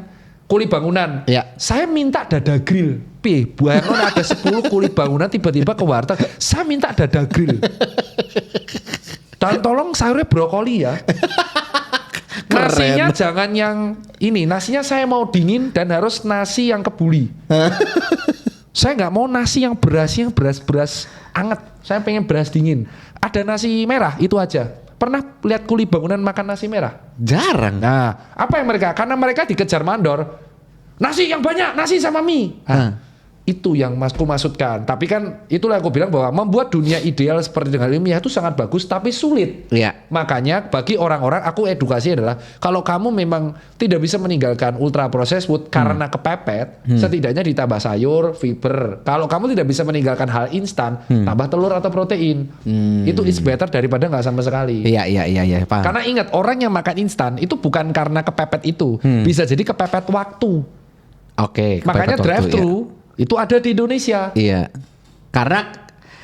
kuli bangunan, saya minta dada grill, bayangkan ada 10 kuli bangunan tiba-tiba ke warteg, saya minta dada grill. Dan tolong sayurnya brokoli ya. Nasinya jangan yang ini, nasinya saya mau dingin dan harus nasi yang kebuli. Saya nggak mau nasi yang beras anget. Saya pengen beras dingin. Ada nasi merah itu aja. Pernah lihat kuli bangunan makan nasi merah? Jarang. Nah, apa yang mereka? Karena mereka dikejar mandor. Nasi yang banyak, nasi sama mie. Itu yang aku maksudkan. Tapi kan itulah aku bilang bahwa membuat dunia ideal seperti dengan ilmiah itu sangat bagus tapi sulit. Iya. Makanya bagi orang-orang aku edukasi adalah kalau kamu memang tidak bisa meninggalkan ultra processed food karena kepepet, setidaknya ditambah sayur, fiber. Kalau kamu tidak bisa meninggalkan hal instan, tambah telur atau protein. Itu is better daripada nggak sama sekali. Iya, paham. Karena ingat orang yang makan instan itu bukan karena kepepet itu, bisa jadi kepepet waktu. Oke. Makanya kepepet waktu, drive thru itu ada di Indonesia. Iya. Karena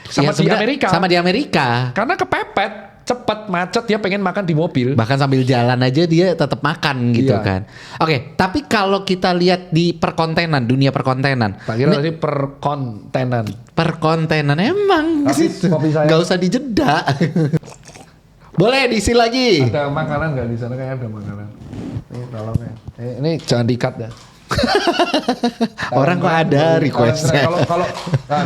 Sama di Amerika. Sama di Amerika. Karena kepepet, cepet macet dia pengen makan di mobil. Bahkan sambil jalan aja dia tetap makan gitu Iya. kan. Oke, tapi kalau kita lihat di perkontenan, dunia perkontenan. Tak kira tadi perkontenan. Perkontenan emang Tapi gitu. kopi saya- Nggak usah dijeda. Boleh diisi lagi. Ada makanan nggak di sana? Kayaknya ada makanan. Ini tolong ya. Ini jangan di-cut ya. Orang kok ada requestnya. Kalau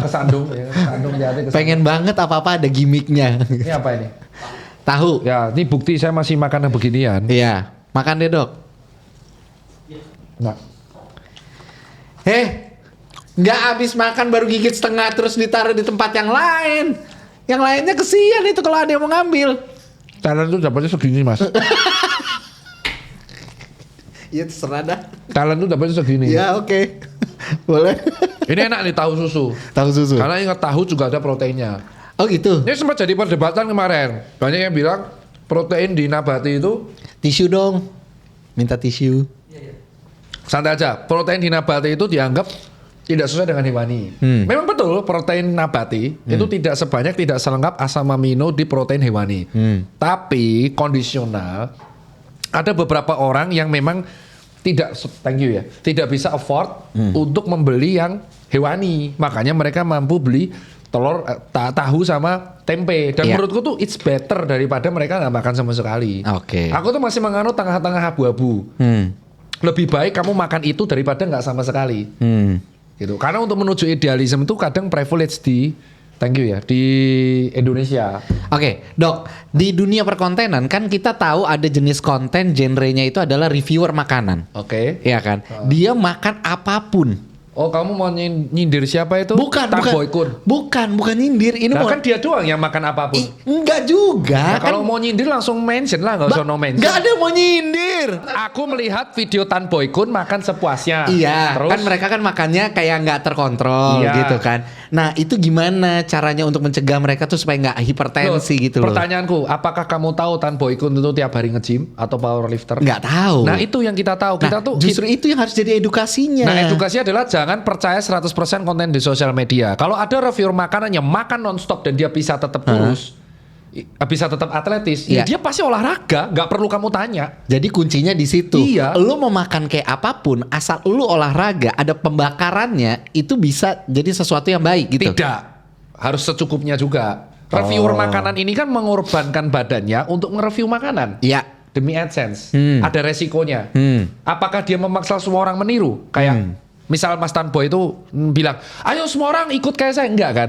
kesandung ya, kesandung jadi kesandung. Pengen banget apa-apa ada gimmicknya. Ini apa ini? Tahu? Ya, ini bukti saya masih makan yang beginian. Iya. Makan deh dok. Nah, Nggak habis makan baru gigit setengah terus ditaruh di tempat yang lain. Yang lainnya kesian itu kalau ada yang mau ngambil. talent tuh dapatnya segini mas. Iya terserah dah. Talent tuh dapatnya segini. Ya oke. Boleh. Ini enak nih tahu susu. Tahu susu. Karena ingat tahu juga ada proteinnya. Oh gitu. Ini sempat jadi perdebatan kemarin. Banyak yang bilang protein di nabati itu Tisu dong. Minta tisu. santai aja. Protein di nabati itu dianggap tidak sesuai dengan hewani. Memang betul protein nabati itu tidak sebanyak, tidak selengkap asam amino di protein hewani. Tapi kondisional ada beberapa orang yang memang tidak bisa afford untuk membeli yang hewani. Makanya mereka mampu beli telur, tahu sama tempe. Dan Iya. menurutku tuh it's better daripada mereka nggak makan sama sekali. Oke. Aku tuh masih menganut tengah-tengah abu-abu. Lebih baik kamu makan itu daripada nggak sama sekali. Gitu. Karena untuk menuju idealisme itu kadang privilege di Indonesia. Oke, Dok, di dunia perkontenan kan kita tahu ada jenis konten genrenya itu adalah reviewer makanan. Oke. Iya kan? Dia makan apapun. Oh, kamu mau nyindir siapa itu? Bukan nyindir. Ini Nah, mau kan dia doang yang makan apapun. enggak juga. Nah, kalau mau nyindir langsung mention lah, nggak usah no mention. Enggak ada yang mau nyindir. Aku melihat video Tan Boy Kun makan sepuasnya. Iya, Terus kan mereka kan makannya kayak nggak terkontrol Iya. gitu kan. Nah, itu gimana caranya untuk mencegah mereka tuh supaya nggak hipertensi gitu loh? Pertanyaanku, apakah kamu tahu Tan Boy Kun itu tiap hari nge-gym atau powerlifter? Nggak tahu. Nah, itu yang kita tahu. Kita tuh justru itu yang harus jadi edukasinya. Nah, edukasi adalah jangan percaya 100% konten di sosial media. Kalau ada reviewer makanan yang makan nonstop dan dia bisa tetap kurus, bisa tetap atletis, Iya. ya dia pasti olahraga, nggak perlu kamu tanya. Jadi kuncinya di situ. Iya. Lu mau makan kayak apapun, asal lu olahraga, ada pembakarannya, itu bisa jadi sesuatu yang baik gitu. Tidak, harus secukupnya juga. Reviewer makanan ini kan mengorbankan badannya untuk nge-review makanan. Iya. Demi AdSense, ada resikonya. Apakah dia memaksa semua orang meniru? Kayak misal Mas Tan Boy itu bilang, ayo semua orang ikut kayak saya. Enggak kan?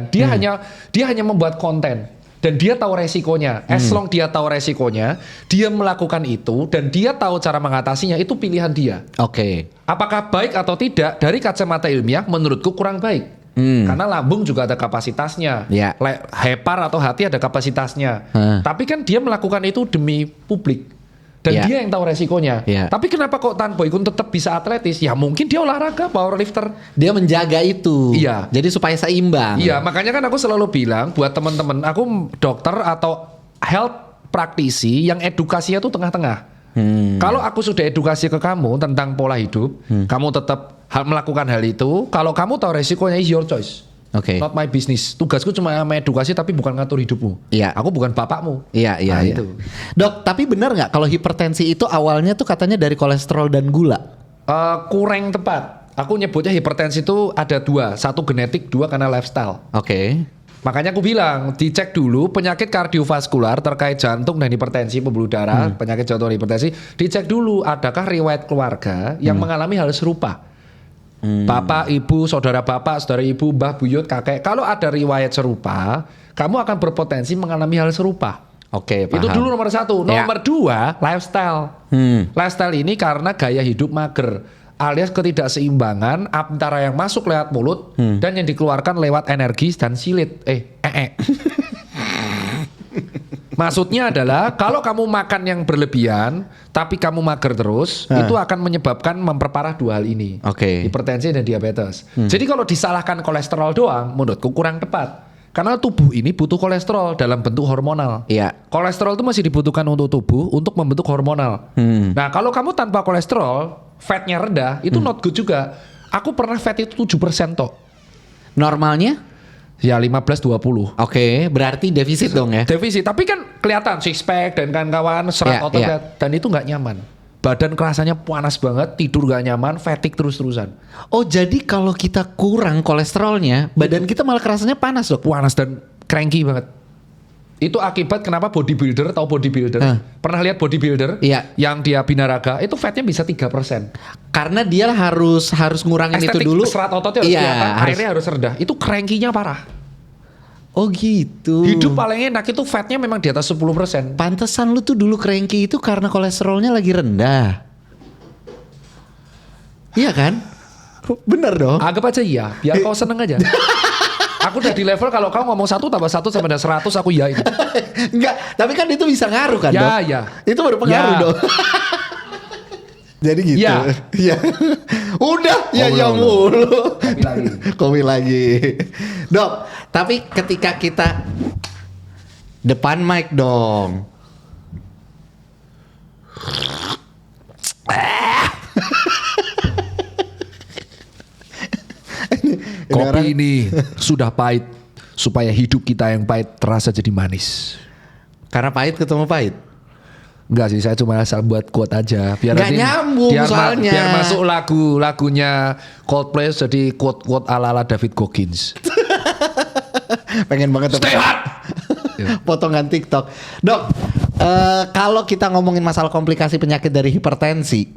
Dia hanya membuat konten dan dia tahu resikonya. As long dia tahu resikonya, dia melakukan itu dan dia tahu cara mengatasinya, itu pilihan dia. Oke. Apakah baik atau tidak dari kacamata ilmiah? Menurutku kurang baik. Karena lambung juga ada kapasitasnya. Ya. Hepar atau hati ada kapasitasnya. Tapi kan dia melakukan itu demi publik. Dan Ya. dia yang tahu resikonya. Ya. Tapi kenapa kok Tan Boy Kun tetap bisa atletis? Ya mungkin dia olahraga, powerlifter. Dia menjaga itu. Iya. Jadi supaya seimbang. Iya, makanya kan aku selalu bilang buat teman-teman, aku dokter atau health praktisi yang edukasinya tuh tengah-tengah. Kalau aku sudah edukasi ke kamu tentang pola hidup, kamu tetap melakukan hal itu. Kalau kamu tahu resikonya, is your choice. Oke. Not my business. Tugasku cuma edukasi tapi bukan ngatur hidupmu. Iya. Aku bukan bapakmu. Iya, iya, Nah, iya. itu. Dok, tapi benar nggak kalau hipertensi itu awalnya tuh katanya dari kolesterol dan gula? Kurang tepat. Aku nyebutnya hipertensi itu ada dua. Satu genetik, dua karena lifestyle. Oke. Makanya aku bilang, dicek dulu penyakit kardiovaskular terkait jantung dan hipertensi, pembuluh darah, penyakit jantung dan hipertensi. Dicek dulu, adakah riwayat keluarga yang mengalami hal serupa. Bapak, ibu, saudara bapak, saudara ibu, mbah, buyut, kakek. Kalau ada riwayat serupa, kamu akan berpotensi mengalami hal serupa. Oke, paham. Itu dulu nomor 1. Nomor 2, lifestyle. Lifestyle ini karena gaya hidup mager, alias ketidakseimbangan antara yang masuk lewat mulut dan yang dikeluarkan lewat energi dan silit. Maksudnya adalah kalau kamu makan yang berlebihan tapi kamu mager terus, itu akan menyebabkan memperparah 2 hal ini. Hipertensi dan diabetes. Jadi kalau disalahkan kolesterol doang, menurutku kurang tepat. Karena tubuh ini butuh kolesterol dalam bentuk hormonal. Iya. Kolesterol itu masih dibutuhkan untuk tubuh untuk membentuk hormonal. Nah, kalau kamu tanpa kolesterol, fatnya rendah, itu not good juga. Aku pernah fat itu 7% toh. Normalnya? Ya 15-20. Oke, berarti defisit dong ya? Defisit, tapi kan kelihatan six pack dan kawan-kawan serat Iya, otot iya. dan itu nggak nyaman. Badan kerasanya panas banget, tidur nggak nyaman, fatigue terus-terusan. Oh, jadi kalau kita kurang kolesterolnya, badan kita malah kerasanya panas, Dok? Panas dan cranky banget. Itu akibat kenapa bodybuilder atau bodybuilder. Pernah lihat bodybuilder? Iya. Yang dia binaraga, itu fatnya bisa 3%. Karena dia harus ngurangin itu dulu. Serat ototnya harus kelihatan, airnya harus rendah. Itu cranky-nya parah. Oh gitu. Hidup paling enak itu fatnya memang di atas 10%. Pantesan lu tuh dulu cranky itu karena kolesterolnya lagi rendah. Iya kan? Bener dong. Anggap aja iya, biar kau seneng aja. Aku udah di level kalau kau ngomong 1 tambah 1 sampai dengan 100 aku yain. Enggak, tapi kan itu bisa ngaruh kan, Dok? Ya. Itu berpengaruh, Ya. Dok. Jadi gitu. Ya. Iya. Udah, ya belum. mulu. Kopi lagi. Kopi lagi. Dok, tapi ketika kita depan mic dong. Kopi ini sudah pahit supaya hidup kita yang pahit terasa jadi manis. Karena pahit ketemu pahit. Enggak sih, saya cuma asal buat quote aja biar Nggak nyambung soalnya. biar masuk lagunya Coldplay jadi quote ala David Goggins. Pengen banget Stay hot. potongan TikTok. Dok, kalau kita ngomongin masalah komplikasi penyakit dari hipertensi,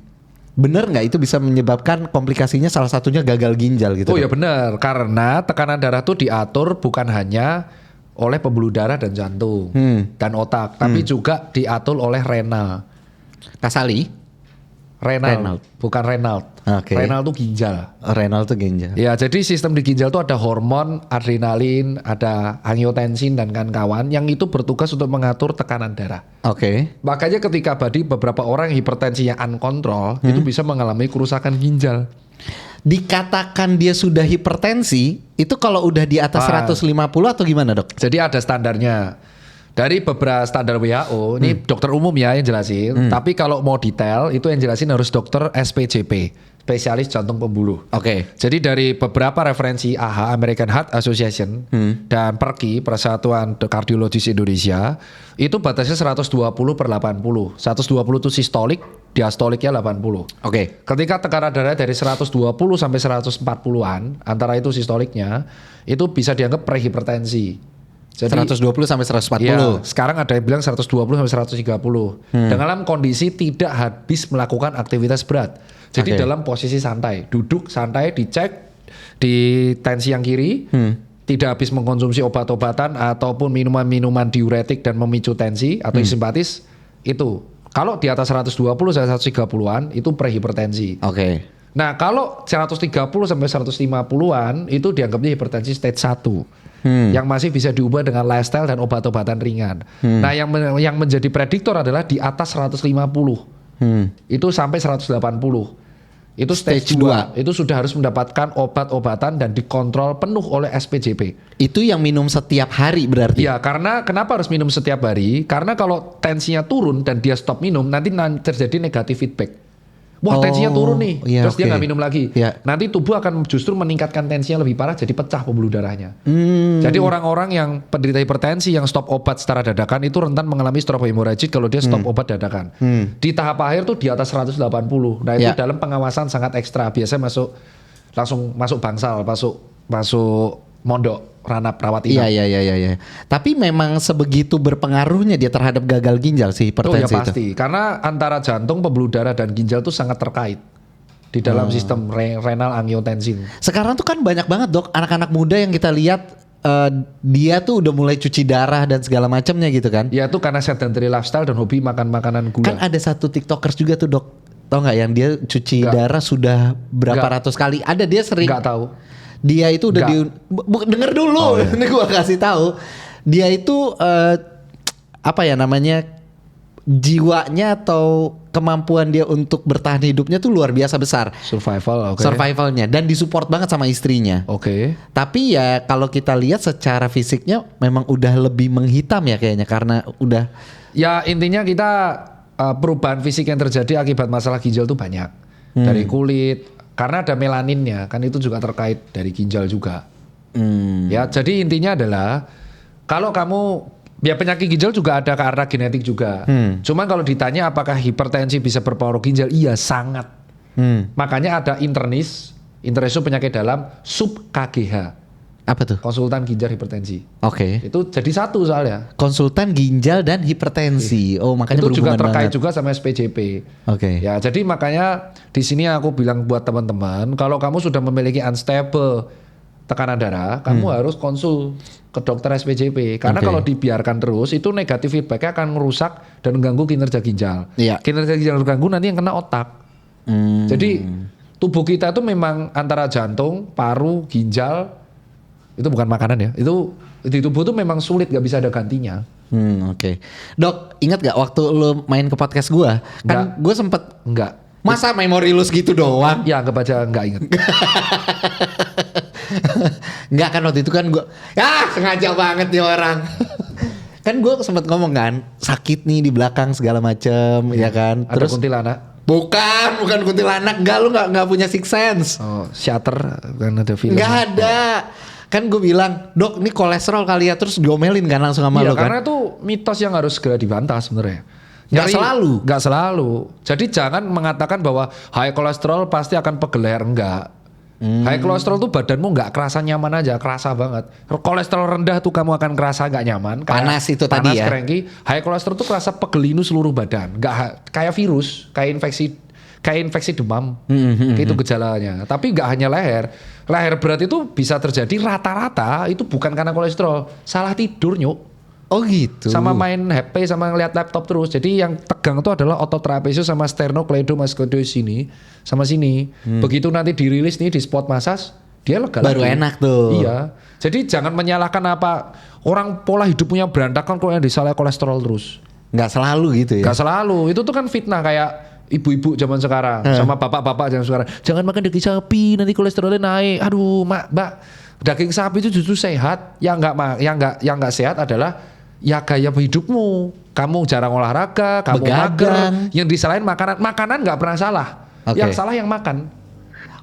bener nggak itu bisa menyebabkan komplikasinya salah satunya gagal ginjal gitu? Oh Dok? ya benar, karena tekanan darah tuh diatur bukan hanya oleh pembuluh darah dan jantung dan otak, tapi juga diatur oleh renal. Kasali? Renal, bukan Renal. Oke. Renal tuh ginjal. Renal tuh ginjal. Ya, jadi sistem di ginjal tuh ada hormon, adrenalin, ada angiotensin dan kawan-kawan yang itu bertugas untuk mengatur tekanan darah. Oke. Makanya ketika beberapa orang hipertensi yang unkontrol itu bisa mengalami kerusakan ginjal. Dikatakan dia sudah hipertensi, itu kalau udah di atas 150 atau gimana, Dok? Jadi ada standarnya. Dari beberapa standar WHO, ini dokter umum ya yang jelasin. Tapi kalau mau detail, itu yang jelasin harus dokter SPCP, spesialis jantung pembuluh. Oke. Jadi dari beberapa referensi AHA, American Heart Association, dan PERKI, Persatuan Kardiologis Indonesia, itu batasnya 120/80. 120 itu sistolik, diastoliknya 80. Oke. Ketika tekanan darah dari 120 sampai 140-an, antara itu sistoliknya, itu bisa dianggap prehipertensi. Jadi 120 sampai 140. ya, sekarang ada yang bilang 120 sampai 130. Dalam kondisi tidak habis melakukan aktivitas berat. Jadi Oke. dalam posisi santai, duduk santai, dicek di tensi yang kiri, tidak habis mengkonsumsi obat-obatan ataupun minuman-minuman diuretik dan memicu tensi atau simpatis, itu. Kalau di atas 120 sampai 130-an itu prehipertensi. Oke. Nah, kalau 130 sampai 150-an itu dianggapnya hipertensi stage 1. Yang masih bisa diubah dengan lifestyle dan obat-obatan ringan. Nah, yang menjadi prediktor adalah di atas 150. Itu sampai 180. Itu stage 2. Itu sudah harus mendapatkan obat-obatan dan dikontrol penuh oleh SPJP. Itu yang minum setiap hari berarti? Ya, karena kenapa harus minum setiap hari? Karena kalau tensinya turun dan dia stop minum, nanti terjadi negatif feedback. Wah, tensinya turun nih, iya, terus dia oke. nggak minum lagi. Iya. Nanti tubuh akan justru meningkatkan tensinya lebih parah, jadi pecah pembuluh darahnya. Jadi orang-orang yang penderita hipertensi yang stop obat secara dadakan itu rentan mengalami stroke hemorrhagic kalau dia stop obat dadakan. Di tahap akhir tuh di atas 180. Nah itu Iya. dalam pengawasan sangat ekstra. Biasanya langsung masuk bangsal, masuk mondok, ranap, rawat inap. Iya. Tapi memang sebegitu berpengaruhnya dia terhadap gagal ginjal si Oh ya hipertensi itu. pasti, karena antara jantung, pembuluh darah dan ginjal itu sangat terkait di dalam sistem renal angiotensin. Sekarang tuh kan banyak banget dok anak-anak muda yang kita lihat dia tuh udah mulai cuci darah dan segala macamnya gitu kan. Ya itu karena sedentary lifestyle dan hobi makan makanan gula. Kan ada satu tiktokers juga tuh dok, tau nggak yang dia cuci darah sudah berapa ratus kali. Ada dia sering. Nggak tahu. Dia itu udah denger dulu, iya. Ini gua kasih tahu. Dia itu apa ya namanya, jiwanya atau kemampuan dia untuk bertahan hidupnya tuh luar biasa besar. Survival, oke. Survivalnya dan disupport banget sama istrinya. Oke. Tapi ya kalau kita lihat secara fisiknya memang udah lebih menghitam ya kayaknya karena udah. Ya intinya kita perubahan fisik yang terjadi akibat masalah ginjal tuh banyak. Dari kulit, karena ada melaninnya, kan itu juga terkait dari ginjal juga. Ya jadi intinya adalah kalau kamu ya penyakit ginjal juga ada karena genetik juga. Cuman kalau ditanya apakah hipertensi bisa berpengaruh ginjal, iya sangat. Makanya ada internis itu penyakit dalam, sub KGH. Apa tuh? Konsultan ginjal hipertensi. Oke. Itu jadi satu soalnya. Konsultan ginjal dan hipertensi. Oh makanya itu juga berhubungan terkait banget. juga sama SPJP. Oke. Ya jadi makanya di sini aku bilang buat teman-teman, kalau kamu sudah memiliki unstable tekanan darah, kamu harus konsul ke dokter SPJP. Karena kalau dibiarkan terus, itu negatif feedbacknya akan merusak dan mengganggu kinerja ginjal. Iya. Kinerja ginjal terganggu, nanti yang kena otak. Jadi tubuh kita itu memang antara jantung, paru, ginjal, itu bukan makanan ya. Itu di tubuh itu memang sulit, gak bisa ada gantinya. Oke. Dok, ingat gak waktu lu main ke podcast gua? Kan gue sempet. Enggak. Masa memori lu segitu doang? Ya anggap aja enggak inget. Enggak kan waktu itu kan gue sengaja banget nih orang. Kan gue sempat ngomong kan sakit nih di belakang segala macem ya kan. Ada kuntilanak. Bukan kuntilanak. Enggak, lu nggak punya six sense. Oh, Shatter kan ada film. Nggak ada. Kan gue bilang, dok ini kolesterol kali ya, terus diomelin kan langsung sama lu kan. Karena itu mitos yang harus segera dibantah sebenarnya. Nggak selalu. Jadi jangan mengatakan bahwa high kolesterol pasti akan pegel leher, enggak. High kolesterol tuh badanmu nggak kerasa nyaman aja, kerasa banget. Kolesterol rendah tuh kamu akan kerasa nggak nyaman. Panas itu tadi ya. Cranky. High kolesterol tuh kerasa pegelinu seluruh badan, nggak kayak virus, kayak infeksi demam. Itu gejalanya. Tapi nggak hanya leher. Leher berat itu bisa terjadi rata-rata itu bukan karena kolesterol, salah tidur nyuk. Oh gitu. Sama main HP sama ngeliat laptop terus. Jadi yang tegang itu adalah otot trapezius sama sternocleidomastoideus sini sama sini. Begitu nanti dirilis nih di spot massage, dia lega baru lagi. Enak tuh. Iya. Jadi jangan menyalahkan apa orang pola hidupnya berantakan kok yang disalahin kolesterol terus. Nggak selalu gitu ya. Nggak selalu. Itu tuh kan fitnah kayak ibu-ibu zaman sekarang sama bapak-bapak zaman sekarang. Jangan makan daging sapi nanti kolesterolnya naik. Aduh, Mbak, daging sapi itu justru sehat. Yang nggak sehat adalah ya gaya hidupmu. Kamu jarang olahraga, kamu mager. Yang disalahin makanan nggak pernah salah. Yang salah yang makan.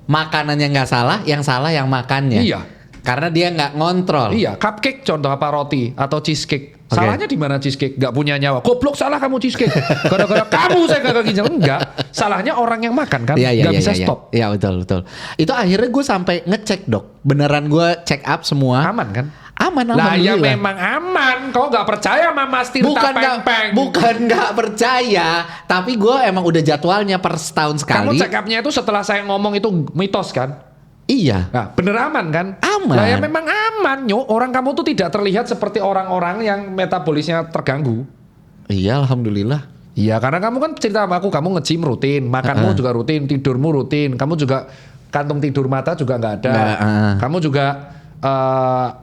Makanannya nggak salah, yang salah yang makannya. Iya. Karena dia nggak ngontrol. Iya, cupcake contoh apa roti atau cheesecake. Salahnya di mana cheesecake? Nggak punya nyawa. Goblok, salah kamu cheesecake. Gara-gara kamu saya gagal ginjal. Enggak. Salahnya orang yang makan kan. Nggak bisa stop. Iya betul. Itu akhirnya gue sampai ngecek dok. Beneran gue check up semua. Aman kan? Aman. Lah ya memang aman. Kau nggak percaya sama Mas Tirta Peng-Peng? Bukan nggak percaya. Tapi gue emang udah jadwalnya per setahun sekali. Kamu check upnya itu setelah saya ngomong itu mitos kan? Iya. Nah, bener aman kan? Aman. Lah ya memang aman nyok. Orang kamu tuh tidak terlihat seperti orang-orang yang metabolisnya terganggu. Iya, alhamdulillah. Iya, karena kamu kan cerita sama aku, kamu nge-gym rutin, makanmu juga rutin, tidurmu rutin, kamu juga kantung tidur mata juga nggak ada. Kamu juga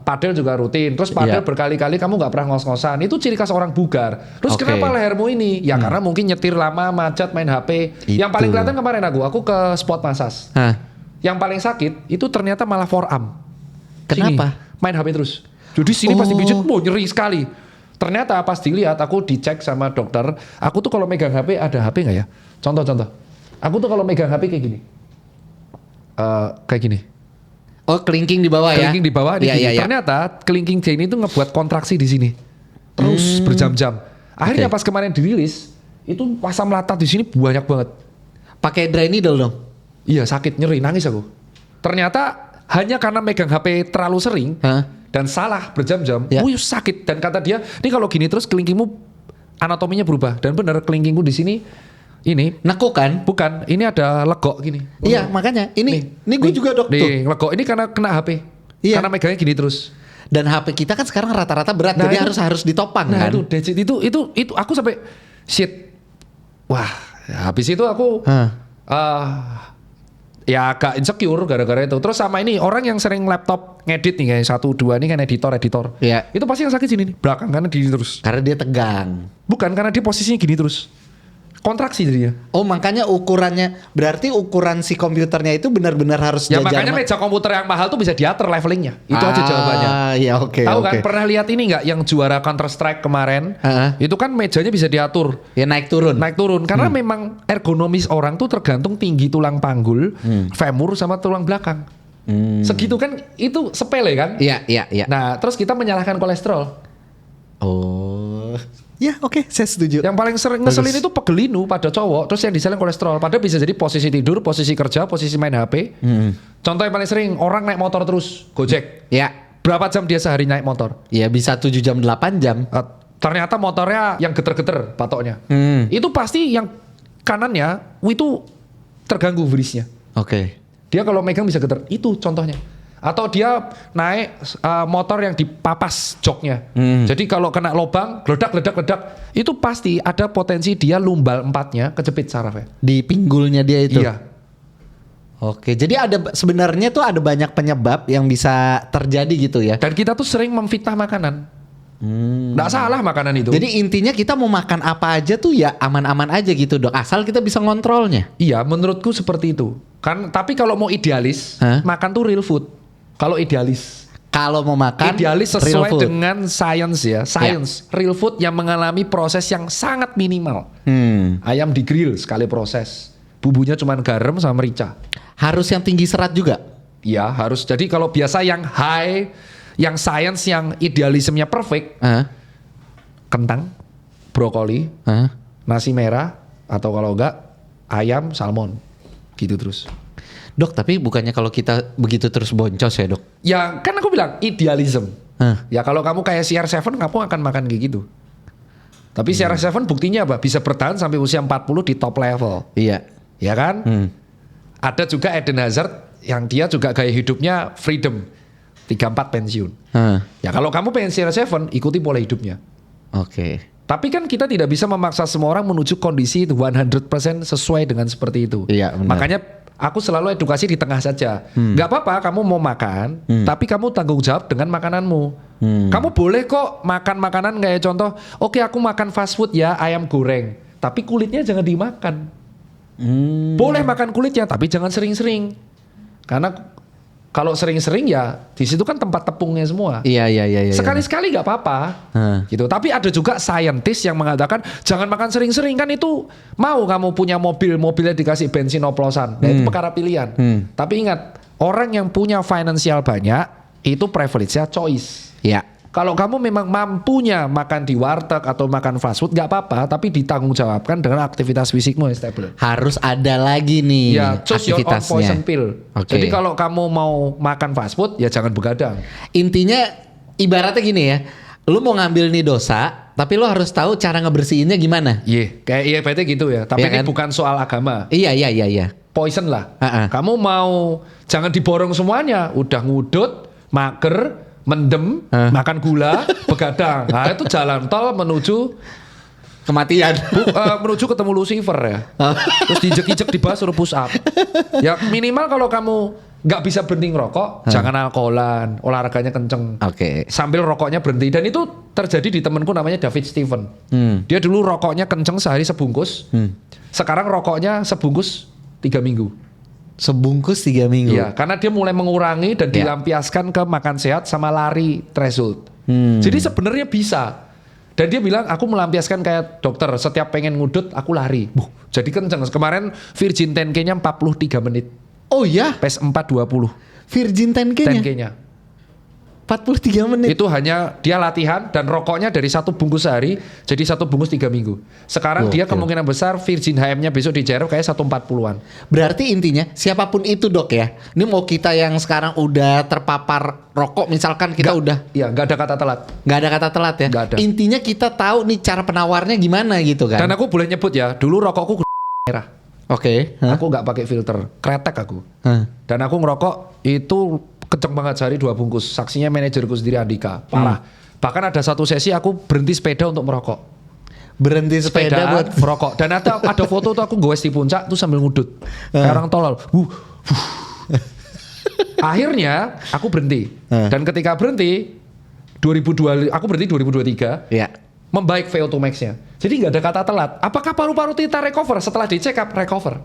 padel juga rutin. Terus padel berkali-kali kamu nggak pernah ngos-ngosan. Itu ciri khas orang bugar. Terus kenapa lehermu ini? Ya karena mungkin nyetir lama, macet, main HP. Yang paling kelihatan kemarin aku ke spot massage. Yang paling sakit itu ternyata malah forearm. Kenapa? Sini, main HP terus. Jadi sini pasti pijit, nyeri sekali. Ternyata pas dilihat, aku dicek sama dokter. Aku tuh kalau megang HP, ada HP nggak ya? Contoh. Aku tuh kalau megang HP kayak gini. Kayak gini. Oh, kelingking di bawah ya? Kelingking di bawah. Iya. Ternyata kelingking J ini tuh ngebuat kontraksi di sini. Terus berjam-jam. Akhirnya pas kemarin dirilis, itu asam latat di sini banyak banget. Pakai dry needle dong? Iya, sakit, nyeri, nangis aku. Ternyata hanya karena megang HP terlalu sering dan salah berjam-jam, sakit. Dan kata dia, ini kalau gini terus kelingkingmu anatominya berubah. Dan benar kelingkingku di sini Ini Nekuk kan? bukan, ini ada legok gini. Iya, makanya ini gue juga dok tuh. Nih, legok ini karena kena HP. Iya. Karena megangnya gini terus. Dan HP kita kan sekarang rata-rata berat, Nah, jadi itu- harus ditopang Nah, kan. itu aku sampai shit. Wah, habis itu aku ya agak insecure gara-gara itu. Terus sama ini orang yang sering laptop ngedit nih kayak 1 2 ini kan editor. Iya. Itu pasti yang sakit sini nih, belakang karena gini terus. Karena dia tegang. Bukan karena dia posisinya gini terus. Kontraksi jadinya. Oh, makanya ukurannya, berarti ukuran si komputernya itu benar-benar harus Ya jajar makanya meja komputer yang mahal tuh bisa diatur levelingnya. Itu aja jawabannya. Iya, oke. Tahu kan oke. pernah lihat ini nggak yang juara Counter Strike kemarin? Itu kan mejanya bisa diatur. Ya naik turun. Naik turun karena memang ergonomis orang tuh tergantung tinggi tulang panggul, femur sama tulang belakang. Segitu kan itu sepele kan? Iya. Nah, terus kita menyalahkan kolesterol. Oh. Ya, oke, saya setuju. Yang paling sering ngeselin itu pegelinu pada cowok, terus yang disalahin kolesterol. Padahal bisa jadi posisi tidur, posisi kerja, posisi main HP. Contoh yang paling sering orang naik motor terus, Gojek. Ya. Berapa jam dia sehari naik motor? Ya bisa 7 jam 8 jam. Ternyata motornya yang geter-geter patoknya. Itu pasti yang kanannya itu terganggu brisnya. Oke. Dia kalau megang bisa geter. Itu contohnya. Atau dia naik motor yang dipapas joknya. Jadi kalau kena lubang, geledak. Itu pasti ada potensi dia lumbal empatnya kejepit sarafnya. Di pinggulnya dia itu. Iya. Oke, jadi ada sebenarnya tuh ada banyak penyebab yang bisa terjadi gitu ya. Dan kita tuh sering memfitnah makanan. Nggak salah makanan itu. Jadi intinya kita mau makan apa aja tuh ya aman-aman aja gitu dok. Asal kita bisa ngontrolnya. Iya, menurutku seperti itu. Kan, tapi kalau mau idealis, Hah? makan tuh real food. Kalau idealis. Kalau mau makan Idealis real sesuai food. dengan science ya. Science. Real food yang mengalami proses yang sangat minimal. Ayam di grill sekali proses. Bumbunya cuma garam sama merica. Harus yang tinggi serat juga. Iya harus. Jadi kalau biasa yang high, yang science, yang idealismenya perfect. Kentang, brokoli, nasi merah. Atau kalau enggak, ayam, salmon. Gitu terus. Dok, tapi bukannya kalau kita begitu terus boncos ya dok? Ya kan aku bilang idealism. Ya kalau kamu kayak CR7 kamu akan makan kayak gitu. Tapi CR7 buktinya apa? Bisa bertahan sampai usia 40 di top level. Iya. Ya kan? Ada juga Eden Hazard yang dia juga gaya hidupnya freedom. 34 pensiun. Ya kalau kamu pengen CR7 ikuti pola hidupnya. Oke. Tapi kan kita tidak bisa memaksa semua orang menuju kondisi 100% sesuai dengan seperti itu. Iya, benar. Makanya aku selalu edukasi di tengah saja. Gak apa-apa kamu mau makan, tapi kamu tanggung jawab dengan makananmu. Kamu boleh kok makan makanan kayak contoh, oke aku makan fast food ya ayam goreng, tapi kulitnya jangan dimakan. Boleh makan kulitnya, tapi jangan sering-sering. Karena kalau sering-sering ya di situ kan tempat tepungnya semua. Iya. Sekali-sekali nggak apa-apa, gitu. Tapi ada juga saintis yang mengatakan jangan makan sering-sering kan itu mau kamu punya mobilnya dikasih bensin oplosan, nah itu perkara pilihan. Tapi ingat orang yang punya finansial banyak itu privilege-nya choice. Iya. Kalau kamu memang mampunya makan di warteg atau makan fast food nggak apa-apa, tapi ditanggung jawabkan dengan aktivitas fisikmu yang stable. Harus ada lagi nih Ya, choose your own aktivitasnya. poison pill. Oke. Jadi kalau kamu mau makan fast food, ya jangan begadang. Intinya ibaratnya gini ya, lu mau ngambil nih dosa, tapi lu harus tahu cara ngebersihinnya gimana. Kayak berarti gitu ya. Tapi Iya ini kan? bukan soal agama. Iya. Poison lah. Ha-ha. Kamu mau jangan diborong semuanya. Udah ngudut, mager, mendem, makan gula, begadang. Nah itu jalan tol menuju Kematian. menuju ketemu Lucifer ya. Terus dijek-ijek di bawah suruh push up. Ya minimal kalau kamu nggak bisa berhenti ngerokok, jangan alkoholan, olahraganya kenceng. Oke. Sambil rokoknya berhenti. Dan itu terjadi di temanku namanya David Steven. Dia dulu rokoknya kenceng sehari sebungkus. Sekarang rokoknya sebungkus 3 minggu. Sebungkus 3 minggu. Iya, karena dia mulai mengurangi dan dilampiaskan ke makan sehat sama lari threshold. Jadi sebenarnya bisa. Dan dia bilang aku melampiaskan kayak dokter, setiap pengen ngudut aku lari. Jadi kenceng. Kemarin Virgin 10K-nya 43 menit. Oh ya, PES 420. Virgin 10K-nya 10K-nya. 43 menit. Itu hanya dia latihan dan rokoknya dari 1 bungkus sehari jadi 1 bungkus 3 minggu. Sekarang dia kemungkinan besar Virgin HM-nya besok di JRF kayak 140-an. Berarti intinya siapapun itu dok ya. Ini mau kita yang sekarang udah terpapar rokok misalkan kita udah Iya, nggak ada kata telat. nggak ada kata telat ya. Nggak ada. Intinya kita tahu nih cara penawarnya gimana gitu kan. Dan aku boleh nyebut ya, dulu rokokku merah. Oke. Aku nggak pakai filter, kretek aku. Dan aku ngerokok itu kenceng banget sehari 2 bungkus. Saksinya manajerku sendiri Andika, parah. Bahkan ada satu sesi aku berhenti sepeda untuk merokok. Berhenti sepeda buat merokok. Dan ada foto tuh aku goes di puncak tuh sambil ngudut. Kayak orang tolol. Akhirnya aku berhenti. Dan ketika berhenti 2002 aku berhenti 2023. Iya. Membaik VO2 max-nya. Jadi nggak ada kata telat. Apakah paru-paru kita recover setelah dicek up? Recover.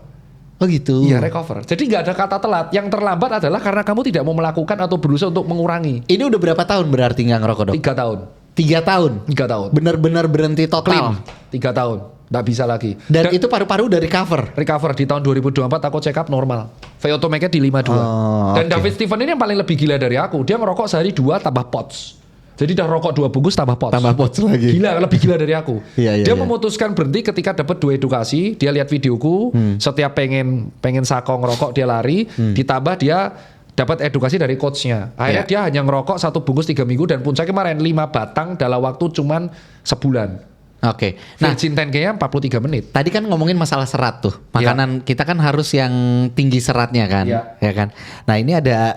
Oh gitu. Iya, recover. Jadi nggak ada kata telat. Yang terlambat adalah karena kamu tidak mau melakukan atau berusaha untuk mengurangi. Ini udah berapa tahun berarti nggak ngerokok, Dok? 3 tahun. 3 tahun. 3 tahun. Benar-benar berhenti total. Clean. 3 tahun. Nggak bisa lagi. Dan itu paru-paru udah recover. Recover di tahun 2024 aku check up normal. VO2 max-nya di 52. Dan David Stephen ini yang paling lebih gila dari aku. Dia ngerokok sehari 2 tambah pots. Jadi udah rokok 2 bungkus tambah pots. Tambah pots lagi. Gila, lebih gila dari aku. Iya, Dia memutuskan berhenti ketika dapat 2 edukasi. Dia lihat videoku, setiap pengen sakong ngerokok dia lari, ditambah dia dapat edukasi dari coachnya. Akhirnya dia hanya ngerokok 1 bungkus 3 minggu dan puncaknya kemarin 5 batang dalam waktu cuman sebulan. Oke. Nah, Virgin 10K-nya 43 menit. tadi kan ngomongin masalah serat tuh. Makanan kita kan harus yang tinggi seratnya kan, Iya. ya kan. Nah, ini ada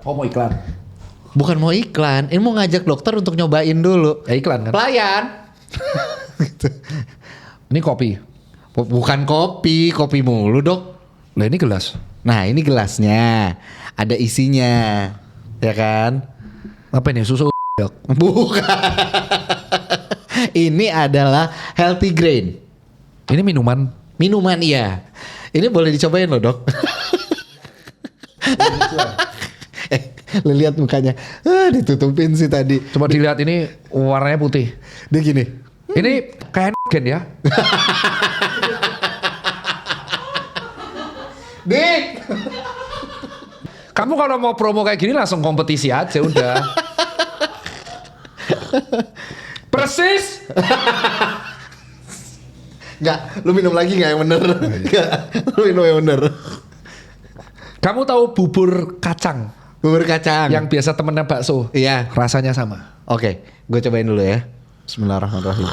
Mau iklan? bukan mau iklan, ini mau ngajak dokter untuk nyobain dulu. Ya iklan kan? Pelayan. Ini kopi. Bukan kopi mulu, Dok. Nah ini gelas. Nah, ini gelasnya. Ada isinya. Ya kan? Apa ini? Susu milk? Bukan. Ini adalah healthy grain. Ini minuman. Minuman iya. Ini boleh dicobain loh, Dok. Lu lihat mukanya. Ditutupin sih tadi. Coba dilihat ini warnanya putih. Dia gini. Ini kayak gen ya. Dik. Kamu kalau mau promo kayak gini langsung kompetisi aja udah. Persis. Enggak, lu minum lagi enggak yang bener? Enggak, lu minum yang bener. Kamu tahu bubur kacang Bubur kacang. yang biasa temennya bakso? Iya. Rasanya sama. Oke, gue cobain dulu ya. Bismillahirrahmanirrahim.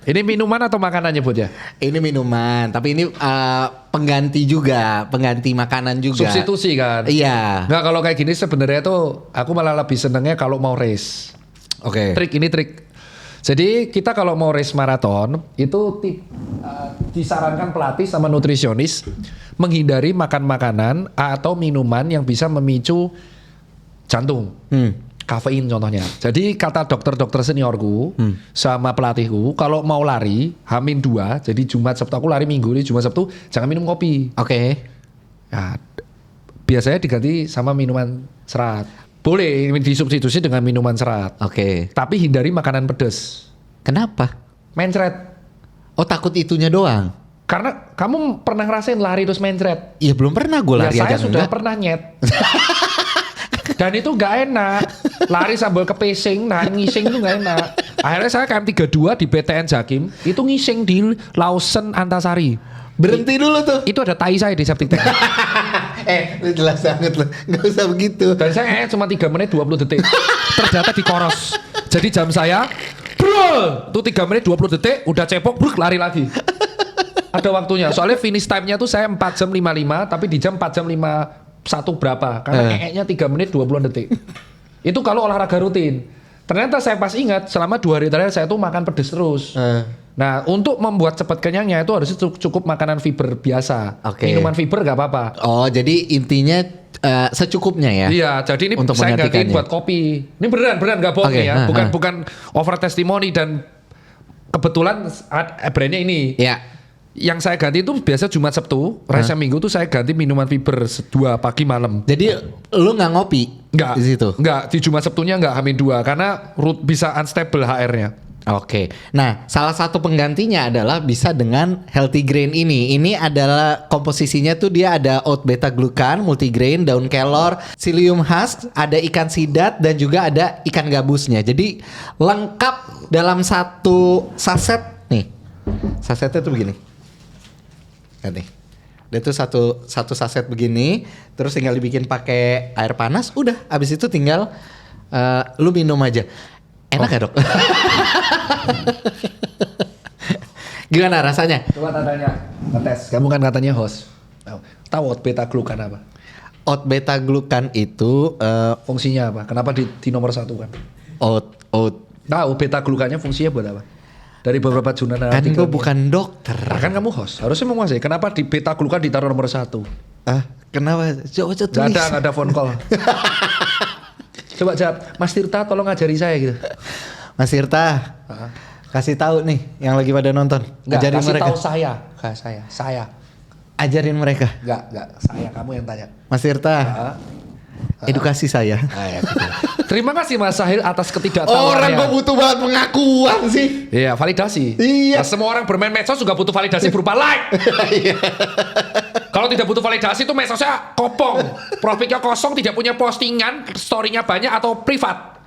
Ini minuman atau makanan nyebutnya? Ini minuman, tapi ini pengganti juga, pengganti makanan juga. Substitusi kan? Iya. Nggak, kalau kayak gini sebenarnya tuh aku malah lebih senengnya kalau mau race. Oke. Ini trik. Jadi kita kalau mau race maraton itu disarankan pelatih sama nutrisionis menghindari makan makanan atau minuman yang bisa memicu jantung. Kafein contohnya. Jadi kata dokter-dokter seniorku sama pelatihku kalau mau lari H-2, jadi Jumat Sabtu aku lari Minggu, ini Jumat Sabtu jangan minum kopi. Oke. Nah, biasanya diganti sama minuman serat. Boleh disubstitusi dengan minuman serat. Oke. Tapi hindari makanan pedas. Kenapa? Mencret. Oh, takut itunya doang. Karena kamu pernah ngerasain lari terus mencret. Iya, belum pernah gue lari Ya, aja saya sudah enggak. pernah nyet. Dan itu nggak enak. Lari sambil kepesing, nahan ngising itu nggak enak. Akhirnya saya KM32 di BTN Jakim itu ngising di Lawson Antasari. Berhenti dulu tuh. Itu ada tai saya di septic tank. Lu jelas banget lu. Nggak usah begitu. Dan saya cuma 3 menit 20 detik. Ternyata dikoros. Jadi jam saya, bro, tuh 3 menit 20 detik, udah cepok, bruk, lari lagi. Ada waktunya. Soalnya finish time-nya tuh saya 4 jam 55, tapi di jam 4 jam 51 berapa. Karena nya 3 menit 20 detik. Itu kalau olahraga rutin. Ternyata saya pas ingat, selama 2 hari terakhir saya tuh makan pedes terus. Nah, untuk membuat cepat kenyangnya itu harus cukup makanan fiber biasa. Oke. Minuman fiber gak apa-apa. Oh, jadi intinya secukupnya ya? Iya, jadi ini Untuk saya gantiin menggantikannya. buat kopi. Ini beneran gak bohong Oke, nih ya. Bukan over testimoni dan kebetulan brandnya ini. Iya. Yang saya ganti itu biasa Jumat Sabtu, rasa Minggu tuh saya ganti minuman fiber 2 pagi malam. Jadi lu nggak ngopi? Enggak. Di situ. Enggak, di Jumat Sabtunya enggak H-2 karena bisa unstable HR-nya. Oke. Nah, salah satu penggantinya adalah bisa dengan healthy grain ini. Ini adalah komposisinya tuh dia ada oat beta glucan, multigrain, daun kelor, psyllium husk, ada ikan sidat dan juga ada ikan gabusnya. Jadi lengkap dalam satu saset nih. Sasetnya tuh begini. Lihat nih. Dia tuh satu saset begini, terus tinggal dibikin pakai air panas, udah. Abis itu tinggal lu minum aja. Enak gak dok? Gimana rasanya? Coba tanya, ngetes. Kamu kan katanya host. Tahu oat beta glukan apa? Oat beta glukan itu Fungsinya apa? Kenapa di nomor 1 kan? oat. Tahu beta glukannya fungsinya buat apa? Dari beberapa jurnal Kan artikel. gue bukan dokter. Nah, kan kamu host, harusnya menguasai. Kenapa di beta glukan ditaruh nomor 1? Kenapa? Coba tulis. Gak ada phone call. Coba jawab, Mas Tirta tolong ngajari saya gitu. Mas Tirta, kasih tahu nih yang lagi pada nonton. Enggak, Ajarin kasih mereka. tahu saya. Enggak, saya. Ajarin mereka. Enggak, saya. Kamu yang tanya. Mas Tirta, edukasi saya. Ya, gitu. Terima kasih Mas Sahil atas ketidaktahuannya. Orang kok butuh banget pengakuan sih. Iya, validasi. Iya. Nah, semua orang bermain medsos juga butuh validasi berupa like. Kalau tidak butuh validasi itu medsosnya kopong. Profilnya kosong, tidak punya postingan, story-nya banyak atau privat.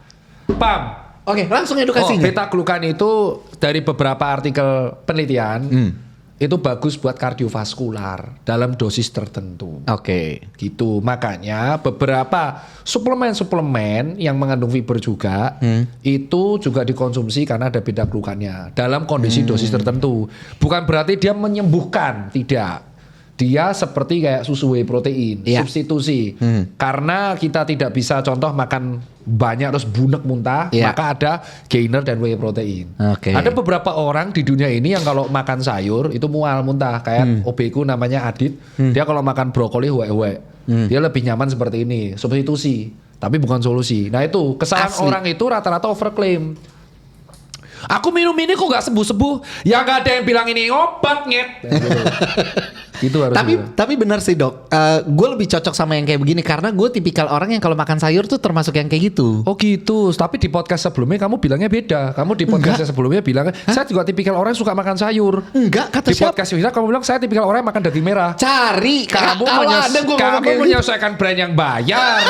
Paham? Oke, langsung edukasinya. Beta glukan itu dari beberapa artikel penelitian itu bagus buat kardiovaskular dalam dosis tertentu. Oke. Gitu. Makanya beberapa suplemen-suplemen yang mengandung fiber juga itu juga dikonsumsi karena ada beta glukannya dalam kondisi dosis tertentu. Bukan berarti dia menyembuhkan, tidak. Dia seperti kayak susu whey protein, substitusi. Karena kita tidak bisa contoh makan banyak terus bunek muntah, maka ada gainer dan whey protein. Ada beberapa orang di dunia ini yang kalau makan sayur itu mual muntah, kayak OB-ku namanya Adit. Dia kalau makan brokoli huek-huek. Dia lebih nyaman seperti ini, substitusi, tapi bukan solusi. Nah itu kesalahan orang itu rata-rata overclaim. Aku minum ini kok gak sembuh-sembuh. Ya gak ada yang bilang ini obat nyet. Gitu harus. Tapi benar sih dok. Gue lebih cocok sama yang kayak begini karena gue tipikal orang yang kalau makan sayur tuh termasuk yang kayak gitu. Oh gitu. Tapi di podcast sebelumnya kamu bilangnya beda. Kamu di podcast sebelumnya bilang saya juga tipikal orang yang suka makan sayur. Enggak, kata di siapa? podcast ini kamu bilang saya tipikal orang yang makan daging merah. Cari. Kamu menyelesaikan brand yang bayar.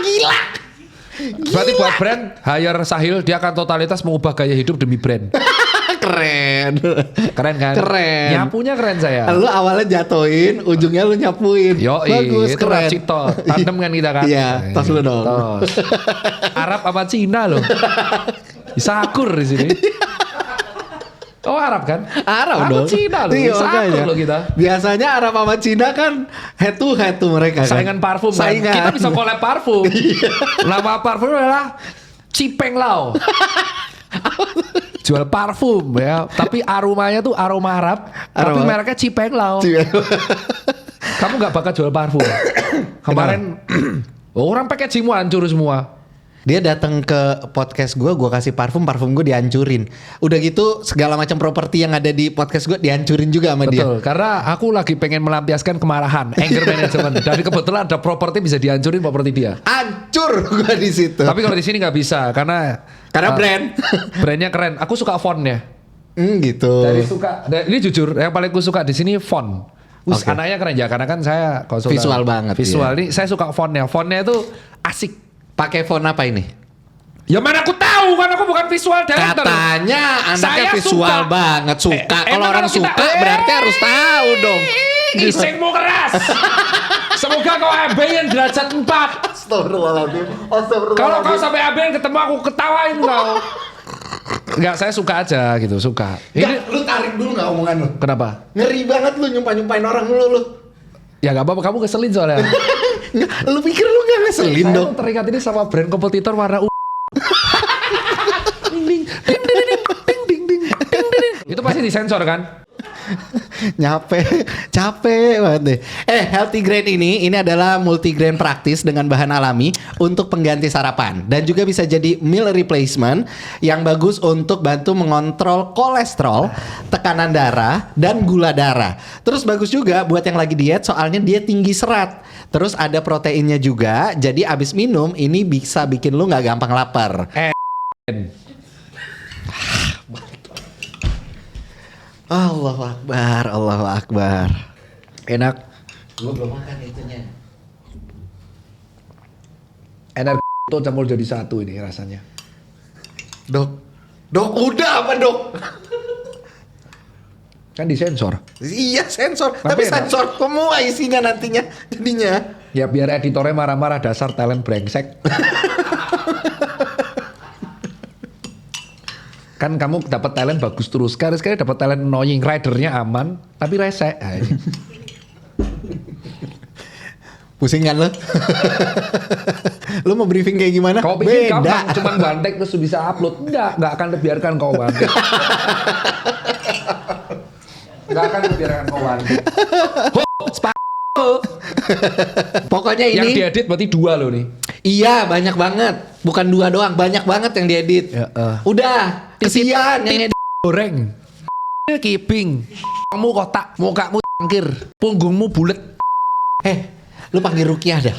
Gila. Berarti buat brand hire Sahil, dia akan totalitas mengubah gaya hidup demi brand. Keren. Keren kan? Keren. Nyapunya keren saya. Lu awalnya jatuhin, ujungnya lu nyapuin. Bagus, itu keren. Cito. Tandem kan kita kan? Iya, tos lu dong. Tos. Arab apa Cina loh? Bisa akur di sini. Oh Arab kan? Arab dong. Cina loh. Iya, Bisa akur loh kita. Biasanya Arab sama Cina kan head to head tuh mereka. Saingan parfum kan? Kita bisa collab parfum. Nama parfum adalah Cipeng Lau. Jual parfum ya, tapi aromanya tuh aroma Arab, tapi mereknya Cipeng Lau. Kamu gak bakal jual parfum. Kemarin orang packagingmu hancur semua. Dia datang ke podcast gue kasih parfum gue dihancurin. Udah gitu segala macam properti yang ada di podcast gue dihancurin juga sama dia. Betul, karena aku lagi pengen melampiaskan kemarahan, anger management. Dan kebetulan ada properti bisa dihancurin properti dia. Hancur gue di situ. Tapi kalau di sini nggak bisa karena brand. Brandnya keren. Aku suka fontnya. Gitu. Ini jujur, yang paling aku suka di sini font. Anaknya keren ya, karena kan saya konsultan visual banget. Visual ini saya suka fontnya. Fontnya itu asik. Pakai font apa ini? Ya mana aku tahu kan aku bukan visual director. Katanya anaknya saya visual suka. banget suka. Kalau orang suka berarti harus tahu dong. Isengmu keras. Semoga kau ABN derajat 4. Astagfirullahaladzim. Kalau kau sampai ABN ketemu aku ketawain kau. Enggak, saya suka aja gitu, suka. Ini lu tarik dulu enggak omongan lu? Kenapa? Ngeri banget lu nyumpah-nyumpahin orang lu. Ya gak apa-apa, kamu keselin soalnya. Lu pikir lu gak ngeselin dong? Saya terikat ini sama brand kompetitor warna Itu pasti disensor kan? Capek banget deh. Healthy Grain ini adalah multigrain praktis dengan bahan alami untuk pengganti sarapan dan juga bisa jadi meal replacement yang bagus untuk bantu mengontrol kolesterol, tekanan darah dan gula darah. Terus bagus juga buat yang lagi diet soalnya dia tinggi serat. Terus ada proteinnya juga, jadi abis minum ini bisa bikin lu nggak gampang lapar. Allahu Akbar, Allahu Akbar. Enak. Gue belum makan itunya. Enak itu campur jadi satu ini rasanya. Dok udah apa dok? Kan disensor. Iya sensor, Tapi tapi sensor semua isinya nantinya jadinya. Ya biar editornya marah-marah dasar talent brengsek. Kan kamu dapat talent bagus terus. Sekali dapat talent annoying, ridernya aman, tapi rese. Pusing kan lo? Lo mau briefing kayak gimana? Kau pikir gampang, cuman bantek terus bisa upload? Enggak akan dibiarkan kau bantek. Enggak akan dibiarkan kau bantek. Pokoknya ini yang diedit berarti 2 loh nih. Iya, banyak banget. Bukan 2 doang, banyak banget yang diedit. Udah, kesian yang edit. Goreng. Kiping. Kamu kotak, mukamu cangkir, punggungmu bulet. Lu panggil Rukiah dah.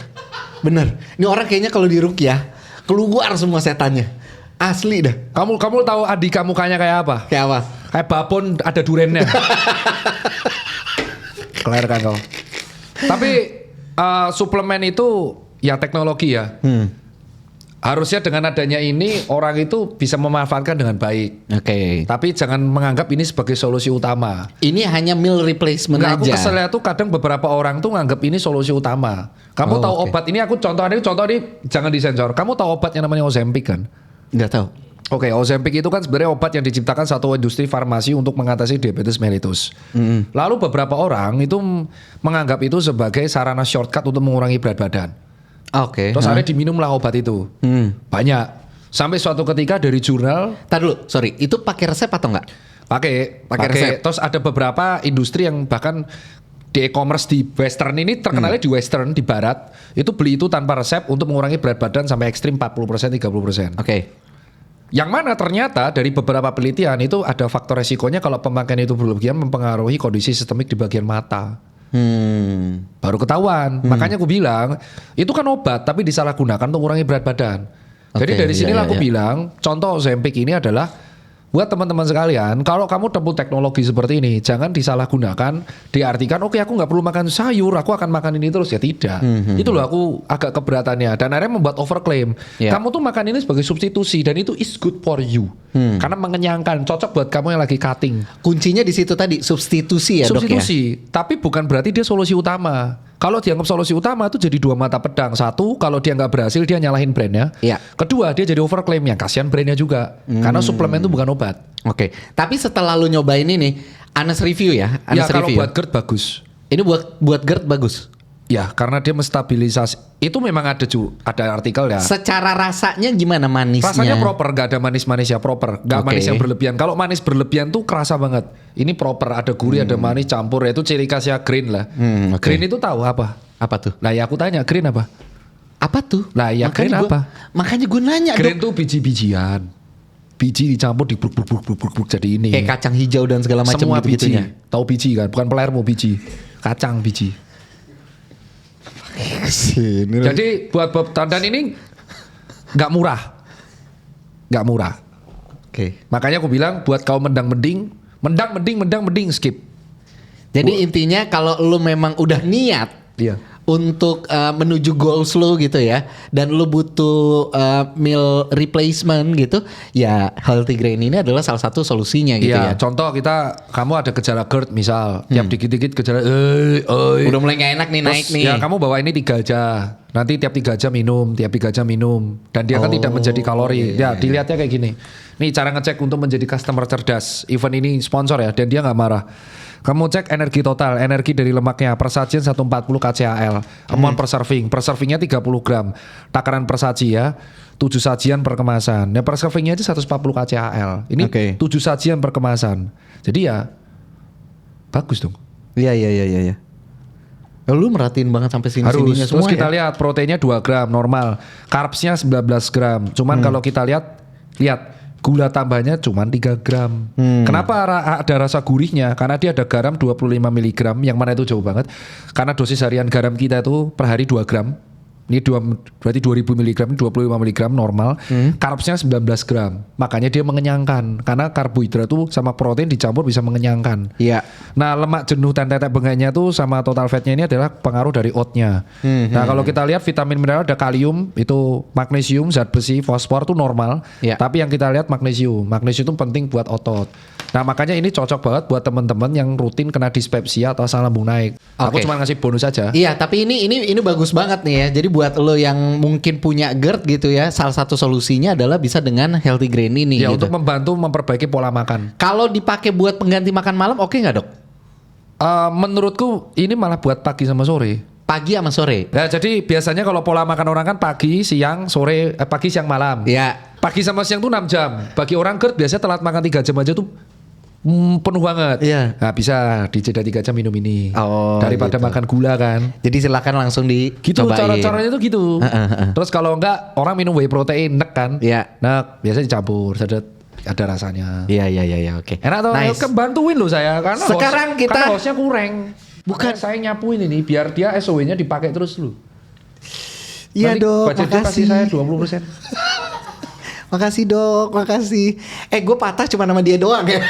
Bener. Ini orang kayaknya kalau di Rukiah keluar semua setannya. Asli dah. Kamu tahu adik kamu mukanya kayak apa? Kayak apa? Kayak babon ada durennya. Kelar kan kau. Tapi suplemen itu ya teknologi ya. Harusnya dengan adanya ini orang itu bisa memanfaatkan dengan baik. Oke. Tapi jangan menganggap ini sebagai solusi utama. Ini hanya meal replacement Nggak, aja. aku keselnya tuh kadang beberapa orang tuh nganggap ini solusi utama. Kamu tahu obat ini, aku contoh ini jangan disensor. Kamu tahu obat yang namanya Ozempic kan? Nggak tahu. Oke, Ozempic itu kan sebenarnya obat yang diciptakan satu industri farmasi untuk mengatasi diabetes mellitus. Lalu beberapa orang itu menganggap itu sebagai sarana shortcut untuk mengurangi berat badan. Oke. Terus akhirnya diminumlah obat itu. Banyak. Sampai suatu ketika dari jurnal. Tar dulu, sorry. Itu pakai resep atau enggak? Pakai resep. Terus ada beberapa industri yang bahkan di e-commerce di western ini terkenalnya di western, di barat. Itu beli itu tanpa resep untuk mengurangi berat badan sampai ekstrim 40%, 30%. Oke. Yang mana ternyata dari beberapa penelitian itu ada faktor resikonya kalau pemakaian itu berlebihan mempengaruhi kondisi sistemik di bagian mata. Baru ketahuan. Makanya aku bilang itu kan obat tapi disalahgunakan untuk mengurangi berat badan. Jadi dari sinilah aku bilang contoh Ozempic ini adalah buat teman-teman sekalian, kalau kamu tempuh teknologi seperti ini, jangan disalahgunakan, diartikan oke, aku nggak perlu makan sayur, aku akan makan ini terus, ya tidak. Itu loh aku agak keberatannya. Dan akhirnya membuat overclaim. Kamu tuh makan ini sebagai substitusi dan itu is good for you. Karena mengenyangkan, cocok buat kamu yang lagi cutting. Kuncinya di situ tadi, substitusi ya, substitusi, Dok ya? tapi bukan berarti dia solusi utama. Kalau dianggap solusi utama itu jadi 2 mata pedang. Satu, kalau dia nggak berhasil dia nyalahin brandnya. Iya. Kedua, dia jadi overclaim, yang kasihan brandnya juga. Karena suplemen itu bukan obat. Oke. Tapi setelah lu nyobain ini, Honest review ya? Ya Honest kalau review. buat GERD bagus. Ini buat GERD bagus? Ya karena dia menstabilisasi. Itu memang ada artikel ya. Secara rasanya gimana manisnya? Rasanya proper, nggak ada manis-manis ya, proper. Nggak manis yang berlebihan. Kalau manis berlebihan tuh kerasa banget. Ini proper, ada gurih, ada manis campur. Ya itu ciri khasnya green lah. Green itu tahu apa? Apa tuh? Nah ya aku tanya, green apa? Apa tuh? Lah ya green apa? Makanya gue nanya. Green tuh biji-bijian. Biji dicampur di bruk jadi ini. Kayak kacang hijau dan segala macam semua gitu biji. Tahu biji kan? Bukan pelermu biji. Kacang biji. Jadi buat dan ini nggak murah. Nggak murah. Oke. Makanya aku bilang buat kau mending skip. Jadi intinya kalau lu memang udah niat untuk menuju goals lu gitu ya, dan lu butuh meal replacement gitu, ya healthy grain ini adalah salah satu solusinya gitu ya. Contoh kamu ada gejala GERD misal, tiap dikit-dikit gejala udah mulai gak enak nih. Terus, naik nih. Ya kamu bawa ini 3 aja. Nanti tiap 3 jam minum, dan dia kan tidak menjadi kalori. Ya dilihatnya kayak gini. Nih cara ngecek untuk menjadi customer cerdas. Event ini sponsor ya, dan dia nggak marah. Kamu cek energi total, energi dari lemaknya per sajian 140 kcal, amount per serving, servingnya 30 gram, takaran per saji ya, 7 sajian per kemasan. Nah per servingnya aja 140 kcal, ini 7 sajian per kemasan. Jadi ya bagus dong. Iya. Lu merhatiin banget sampai sini-sininya semua. Terus kita lihat proteinnya 2 gram normal, carbsnya 19 gram. Cuman kalau kita lihat gula tambahnya cuma 3 gram. Kenapa ada rasa gurihnya? Karena dia ada garam 25 mg, yang mana itu jauh banget. Karena dosis harian garam kita itu per hari 2 gram. Ini berarti 2000 mg, 25 mg normal. Carbsnya 19 gram. Makanya dia mengenyangkan. Karena karbohidrat itu sama protein dicampur bisa mengenyangkan. Iya. Nah lemak jenuh dan tetek bengeknya tuh sama total fatnya ini adalah pengaruh dari oatnya. Nah kalau kita lihat vitamin mineral ada kalium, itu magnesium, zat besi, fosfor tuh normal. Tapi yang kita lihat magnesium. Magnesium itu penting buat otot. Nah makanya ini cocok banget buat teman-teman yang rutin kena dispepsia atau asam lambung naik. Aku Oke. cuma ngasih bonus aja. Iya, tapi ini bagus banget nih ya. Jadi buat lo yang mungkin punya GERD gitu ya, salah satu solusinya adalah bisa dengan healthy grain ini Ya gitu. untuk membantu memperbaiki pola makan. Kalau dipakai buat pengganti makan malam oke nggak dok? Menurutku ini malah buat pagi sama sore. Pagi sama sore? Nah jadi biasanya kalau pola makan orang kan pagi, siang, sore, pagi, siang, malam. Ya. Pagi sama siang tuh 6 jam. Bagi orang GERD biasanya telat makan 3 jam aja tuh penuh banget. Iya. Nah bisa dijeda 3 jam minum ini. Oh, Daripada gitu. makan gula kan. Jadi silakan langsung Gitu dicobain. caranya tuh gitu. Terus kalau enggak orang minum whey protein nek kan. Iya. Nah biasanya dicampur, ada rasanya. Iya, oke. Enak tuh, Nice. kebantuin loh saya karena Sekarang kita- karena hostnya kurang. Bukan. Makanya saya nyapuin ini biar dia SOW-nya dipakai terus lu. Iya Nanti dok, budget dia kasih makasih. saya 20%. Makasih dok, makasih. Gue patah cuma nama dia doang ya.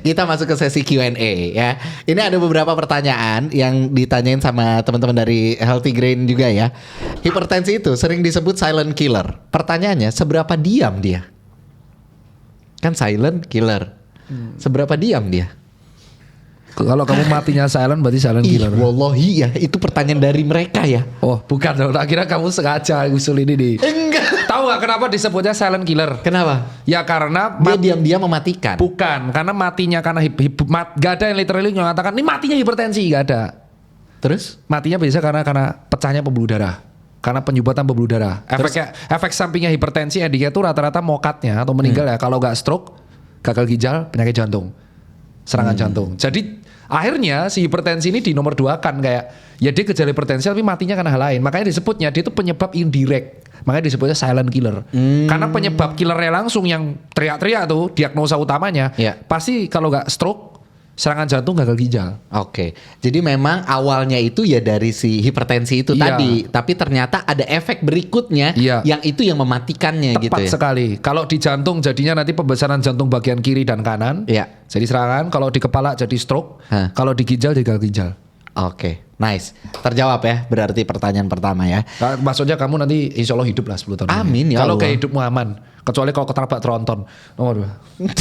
Kita masuk ke sesi Q&A ya. Ini ada beberapa pertanyaan yang ditanyain sama teman-teman dari Healthy Grain juga ya. Hipertensi itu sering disebut silent killer. Pertanyaannya, seberapa diam dia? Kan silent killer. Seberapa diam dia? Kalau kamu matinya silent berarti silent Ih, killer. wallahi ya, itu pertanyaan dari mereka ya. Oh, bukan dong. Tak kira kamu sengaja usul ini nih. Enggak. Tahu nggak kenapa disebutnya silent killer? Kenapa? Ya karena Dia diam-diam mematikan. bukan karena matinya karena gak ada yang literally mengatakan ini matinya hipertensi, gak ada. Terus? Matinya biasa karena pecahnya pembuluh darah. Karena penyumbatan pembuluh darah. Efek sampingnya hipertensi endingnya itu rata-rata mokatnya atau meninggal ya. Kalau nggak stroke, gagal ginjal, penyakit jantung, serangan jantung. Jadi akhirnya si hipertensi ini di nomor 2 kan kayak ya dia gejala hipertensi tapi matinya karena hal lain. Makanya disebutnya dia itu penyebab indirect. Makanya disebutnya silent killer. Karena penyebab killernya langsung yang teriak-teriak tuh diagnosa utamanya. Iya. Pasti kalau nggak stroke, serangan jantung, gagal ginjal. Oke, jadi memang awalnya itu ya dari si hipertensi itu Iya. tadi, tapi ternyata ada efek berikutnya Iya. yang itu yang mematikannya gitu Tepat ya. sekali. Kalau di jantung jadinya nanti pembesaran jantung bagian kiri dan kanan. Iya. Jadi serangan. Kalau di kepala jadi stroke. Hah. Kalau di ginjal jadi gagal ginjal. Oke, nice. Terjawab ya, berarti pertanyaan pertama ya. Nah, maksudnya kamu nanti insya Allah hidup lah 10 tahun. lagi. Amin, ya Kalau Allah. kayak hidupmu aman. Kecuali kalau ketabrak tronton. Nomor 2.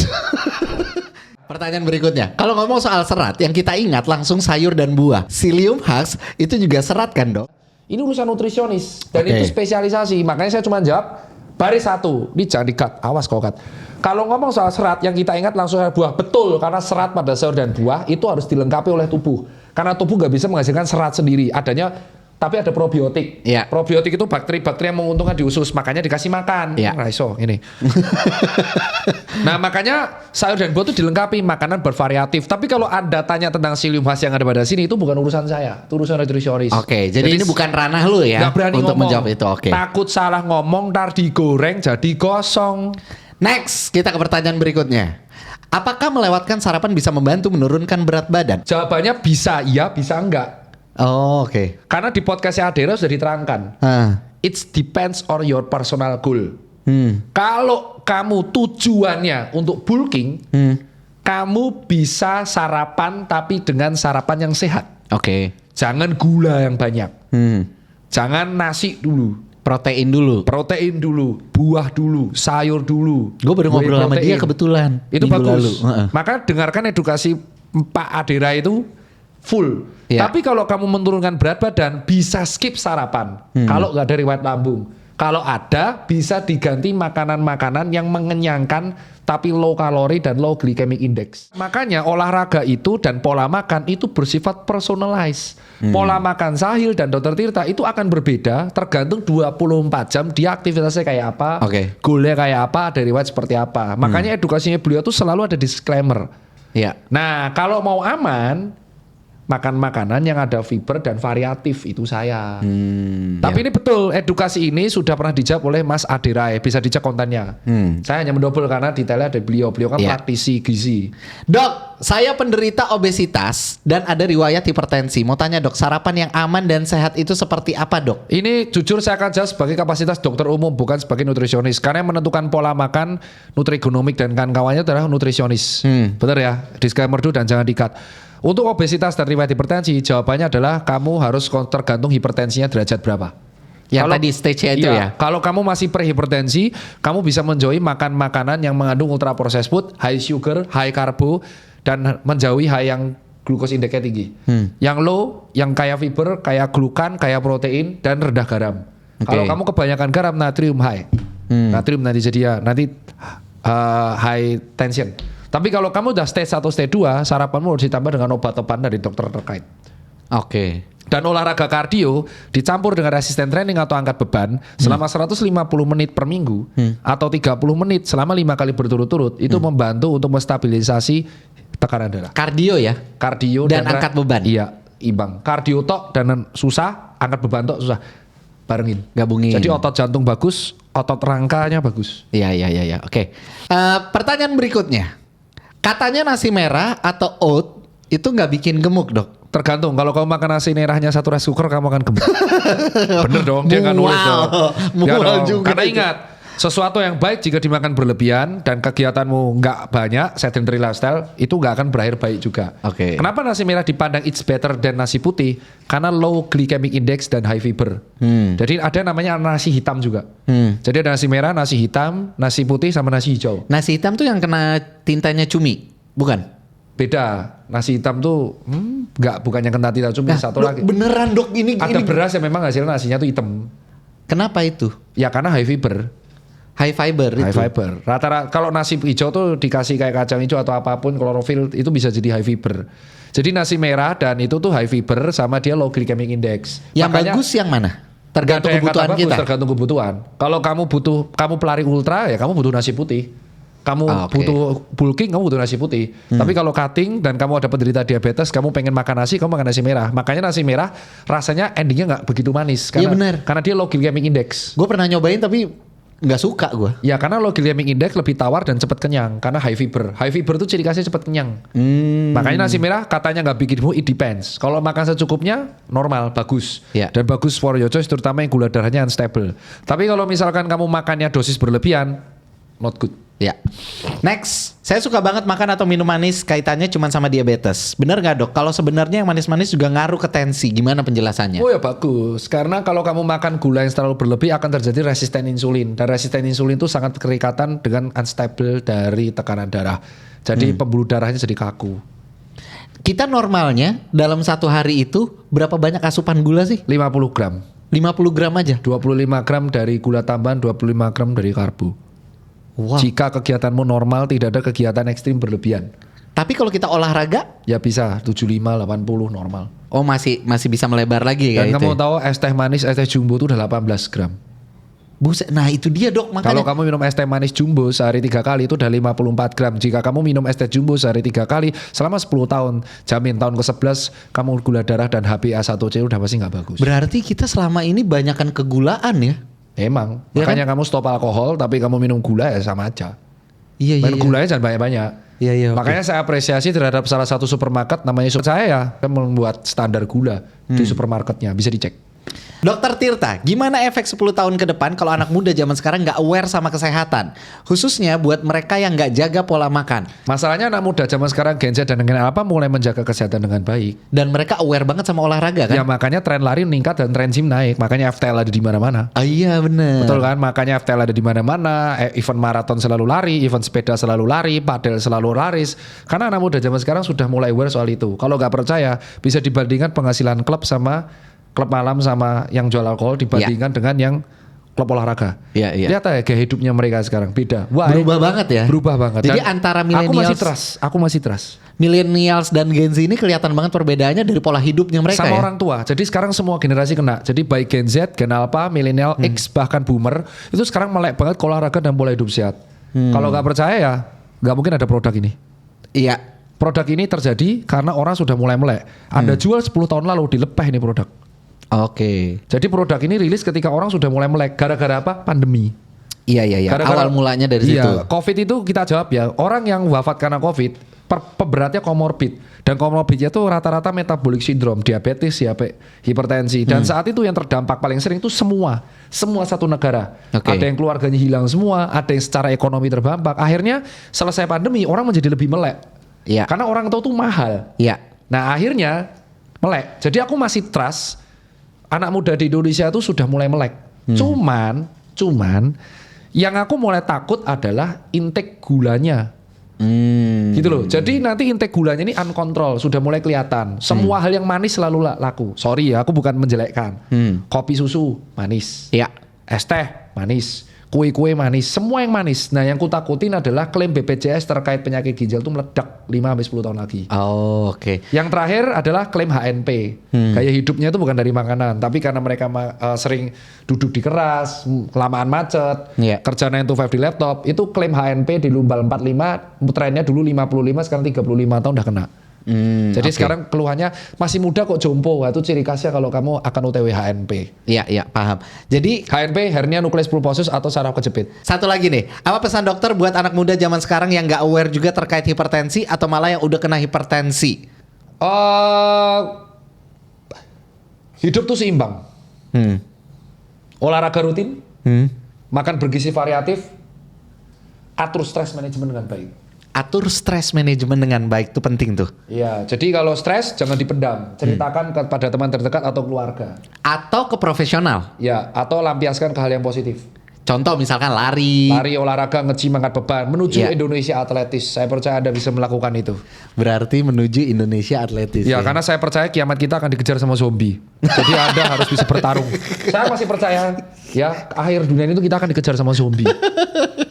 Pertanyaan berikutnya, kalau ngomong soal serat, yang kita ingat langsung sayur dan buah. Psyllium husk itu juga serat kan dok? Ini urusan nutrisionis. Dan Oke. itu spesialisasi. Makanya saya cuma jawab baris 1. Ini jangan di-cut. Awas kau cut. Kalau ngomong soal serat, yang kita ingat langsung sayur buah. Betul, karena serat pada sayur dan buah itu harus dilengkapi oleh tubuh. Karena tubuh nggak bisa menghasilkan serat sendiri. Tapi ada probiotik. Iya. Probiotik itu bakteri-bakteri yang menguntungkan di usus. Makanya dikasih makan. Iya. Raiso, ini. Nah makanya sayur dan buah itu dilengkapi. Makanan bervariatif. Tapi kalau Anda tanya tentang psyllium husk yang ada pada sini, itu bukan urusan saya. Itu urusan nutrisionis. Oke, jadi ini bukan ranah lu ya Nggak berani untuk ngomong. menjawab itu. Oke. Takut salah ngomong, ntar digoreng jadi gosong. Next, kita ke pertanyaan berikutnya. Apakah melewatkan sarapan bisa membantu menurunkan berat badan? Jawabannya bisa iya, bisa enggak. Oh, oke. Karena di podcastnya Adera sudah diterangkan. It depends on your personal goal. Kalau kamu tujuannya untuk bulking, kamu bisa sarapan tapi dengan sarapan yang sehat. Oke. Jangan gula yang banyak. Jangan nasi dulu. Protein dulu. Protein dulu, buah dulu, sayur dulu. Gue baru Whey ngobrol sama dia protein. kebetulan. Itu minggu bagus. lalu. Heeh. Maka dengarkan edukasi Pak Adera itu full. Iya. Tapi kalau kamu menurunkan berat badan, bisa skip sarapan. Kalau nggak ada riwayat lambung. Kalau ada, bisa diganti makanan-makanan yang mengenyangkan tapi low kalori dan low glycemic index. Makanya olahraga itu dan pola makan itu bersifat personalized. Pola makan Sahil dan Dr. Tirta itu akan berbeda tergantung 24 jam dia aktivitasnya kayak apa, Oke. goalnya kayak apa, ada riwayat seperti apa. Makanya edukasinya beliau tuh selalu ada disclaimer. Iya. Nah, kalau mau aman, makan makanan yang ada fiber dan variatif itu saya. Tapi ini betul, edukasi ini sudah pernah dijawab oleh Mas Aderai, bisa dicek kontennya. Saya hanya mendobel karena detailnya ada beliau kan Iya. praktisi gizi. Dok, saya penderita obesitas dan ada riwayat hipertensi. Mau tanya dok, sarapan yang aman dan sehat itu seperti apa dok? Ini jujur saya akan jawab sebagai kapasitas dokter umum, bukan sebagai nutrisionis. Karena yang menentukan pola makan, nutrigenomik dan kawan-kawannya adalah nutrisionis. Bener ya? Disclaimer dulu dan jangan di-cut. Untuk obesitas dan riwayat hipertensi, jawabannya adalah kamu harus tergantung hipertensinya derajat berapa. Yang tadi stage-nya itu ya. Kalau kamu masih prehipertensi, kamu bisa menjauhi makan makanan yang mengandung ultra processed food, high sugar, high karbo, dan menjauhi high yang glucose indeksnya tinggi. Yang low, yang kaya fiber, kaya glukan, kaya protein, dan rendah garam. Kalau kamu kebanyakan garam, natrium high. Natrium nanti jadi high tension. Tapi kalau kamu udah stage 1, stage 2, sarapanmu harus ditambah dengan obat-obatan dari dokter terkait. Oke. Dan olahraga kardio dicampur dengan resisten training atau angkat beban selama 150 menit per minggu atau 30 menit selama 5 kali berturut-turut itu membantu untuk menstabilisasi tekanan darah. Kardio ya? Kardio dan angkat beban? Iya, imbang. Kardio tok dan susah, angkat beban tok susah. Barengin. Gabungin. Jadi otot jantung bagus, otot rangkanya bagus. Iya. Oke. Pertanyaan berikutnya. Katanya nasi merah atau oat itu nggak bikin gemuk, Dok? Tergantung, kalau kamu makan nasi merahnya 1 rice cooker kamu akan gemuk. Bener dong, dia nggak nulis dong. Mual juga. Karena ingat, sesuatu yang baik jika dimakan berlebihan dan kegiatanmu nggak banyak, sedentary lifestyle, itu nggak akan berakhir baik juga. Oke. Kenapa nasi merah dipandang it's better than nasi putih? Karena low glycemic index dan high fiber. Jadi ada namanya nasi hitam juga. Jadi ada nasi merah, nasi hitam, nasi putih sama nasi hijau. Nasi hitam tuh yang kena tintanya cumi, bukan? Beda. Nasi hitam tuh bukan yang kena tinta cumi, satu Dok, lagi. beneran, Dok, ini Ada beras yang memang hasilnya nasinya tuh hitam. Kenapa itu? Ya karena high fiber. High fiber itu. High fiber. Rata-rata kalau nasi hijau tuh dikasih kayak kacang hijau atau apapun klorofil itu bisa jadi high fiber. Jadi nasi merah dan itu tuh high fiber sama dia low glycemic index. Yang Makanya, bagus yang mana? Tergantung yang kata kebutuhan bagus, kita. Tergantung kebutuhan. Kalau kamu pelari ultra ya kamu butuh nasi putih. Kamu butuh bulking, kamu butuh nasi putih. Tapi kalau cutting dan kamu ada penderita diabetes, kamu pengen makan nasi, kamu makan nasi merah. Makanya nasi merah rasanya endingnya nggak begitu manis. Iya benar. Karena dia low glycemic index. Gue pernah nyobain tapi nggak suka gue. Ya karena low glycemic index lebih tawar dan cepat kenyang. Karena high fiber. High fiber itu ciri khasnya cepat kenyang. Makanya nasi merah katanya nggak bikin gemuk, it depends. Kalau makan secukupnya normal, bagus. Ya. Dan bagus for your choice, terutama yang gula darahnya unstable. Tapi kalau misalkan kamu makannya dosis berlebihan, not good. Ya. Next, saya suka banget makan atau minum manis kaitannya cuma sama diabetes. Bener nggak, Dok? Kalau sebenarnya yang manis-manis juga ngaruh ke tensi. Gimana penjelasannya? Oh ya bagus. Karena kalau kamu makan gula yang terlalu berlebih akan terjadi resisten insulin. Dan resisten insulin itu sangat kerikatan dengan unstable dari tekanan darah. Jadi pembuluh darahnya jadi kaku. Kita normalnya dalam satu hari itu berapa banyak asupan gula sih? 50 gram. 50 gram aja? 25 gram dari gula tambahan, 25 gram dari karbo. Wow. Jika kegiatanmu normal, tidak ada kegiatan ekstrim berlebihan. Tapi kalau kita olahraga? Ya bisa 75, 80 normal. Oh masih bisa melebar lagi Dan kayak kamu itu. tahu es teh manis, es teh jumbo itu udah 18 gram. Buset, nah itu dia, Dok, makanya. Kalau kamu minum es teh manis jumbo sehari 3 kali itu udah 54 gram. Jika kamu minum es teh jumbo sehari 3 kali selama 10 tahun, jamin tahun ke-11 kamu gula darah dan HbA1c udah pasti nggak bagus. Berarti kita selama ini banyakan kegulaan ya? Emang, Ya makanya kamu stop alkohol tapi kamu minum gula ya sama aja. Iya. Minum gulanya jangan banyak-banyak. Iya. Makanya saya apresiasi terhadap salah satu supermarket namanya saya membuat standar gula di supermarketnya, bisa dicek. Dokter Tirta, gimana efek 10 tahun ke depan kalau anak muda zaman sekarang nggak aware sama kesehatan? Khususnya buat mereka yang nggak jaga pola makan. Masalahnya anak muda zaman sekarang Gen Z dan Gen Alpha mulai menjaga kesehatan dengan baik. Dan mereka aware banget sama olahraga kan? Ya makanya tren lari meningkat dan tren gym naik. Makanya FTL ada di mana-mana. Oh iya bener. Betul kan? Makanya FTL ada di mana-mana. Event maraton selalu lari, event sepeda selalu lari, padel selalu laris. Karena anak muda zaman sekarang sudah mulai aware soal itu. Kalau nggak percaya, bisa dibandingkan penghasilan klub malam sama yang jual alkohol dibandingkan dengan yang klub olahraga. Iya. Lihat aja gaya hidupnya mereka sekarang beda. Berubah banget ya. Berubah banget. Jadi Dan antara millennials, aku masih trust. Millennials dan Gen Z ini kelihatan banget perbedaannya dari pola hidupnya mereka sama ya. orang tua. Jadi sekarang semua generasi kena. Jadi baik Gen Z, Gen Alpha, Millennial, X bahkan Boomer itu sekarang melek banget ke olahraga dan pola hidup sehat. Kalau nggak percaya ya nggak mungkin ada produk ini. Iya. Produk ini terjadi karena orang sudah mulai melek. Anda jual 10 tahun lalu dilepeh ini produk. Oke. Jadi produk ini rilis ketika orang sudah mulai melek. Gara-gara apa? Pandemi. Iya. Gara-gara, Awal mulanya dari iya, situ. Covid itu kita jawab ya. Orang yang wafat karena Covid, pemberatnya komorbid. Dan komorbidnya itu rata-rata metabolic syndrome, diabetes, hipertensi. Dan saat itu yang terdampak paling sering itu semua satu negara. Oke. Ada yang keluarganya hilang semua, ada yang secara ekonomi terdampak. Akhirnya selesai pandemi, orang menjadi lebih melek. Iya. Karena orang tahu itu mahal. Iya. Nah akhirnya melek. Jadi aku masih trust anak muda di Indonesia itu sudah mulai melek. Cuman yang aku mulai takut adalah intake gulanya. Gitu loh. Jadi nanti intake gulanya ini uncontrol, sudah mulai kelihatan. Semua hal yang manis selalu laku. Sorry ya, aku bukan menjelekkan. Kopi susu manis. Ya. Es teh manis. Kue-kue manis, semua yang manis. Nah, yang ku takutin adalah klaim BPJS terkait penyakit ginjal itu meledak 5-10 tahun lagi. Oh, oke. Yang terakhir adalah klaim HNP. Gaya hidupnya itu bukan dari makanan, tapi karena mereka sering duduk di keras, kelamaan macet, kerja 9 to 5 di laptop, itu klaim HNP di Lumbal 45, trennya dulu 55, sekarang 35 tahun udah kena. Jadi sekarang keluhannya masih muda kok jompo. Wah, itu ciri khasnya kalau kamu akan UTW HNP. Iya, paham. Jadi HNP, hernia nukleus pulposus atau saraf kejepit. satu lagi nih, apa pesan dokter buat anak muda zaman sekarang yang nggak aware juga terkait hipertensi atau malah yang udah kena hipertensi? Hidup tuh seimbang. Olahraga rutin, makan bergizi variatif, atur stres manajemen dengan baik. Atur stres manajemen dengan baik, itu penting tuh. Iya, jadi kalau stres jangan dipendam, ceritakan kepada teman terdekat atau keluarga. Atau ke profesional. Ya, atau lampiaskan ke hal yang positif. Contoh misalkan lari, olahraga, nge-gym, angkat beban, menuju Indonesia atletis. Saya percaya Anda bisa melakukan itu. Berarti menuju Indonesia atletis. Ya, karena saya percaya kiamat kita akan dikejar sama zombie. Jadi Anda harus bisa bertarung. Saya masih percaya, ya, akhir dunia itu kita akan dikejar sama zombie.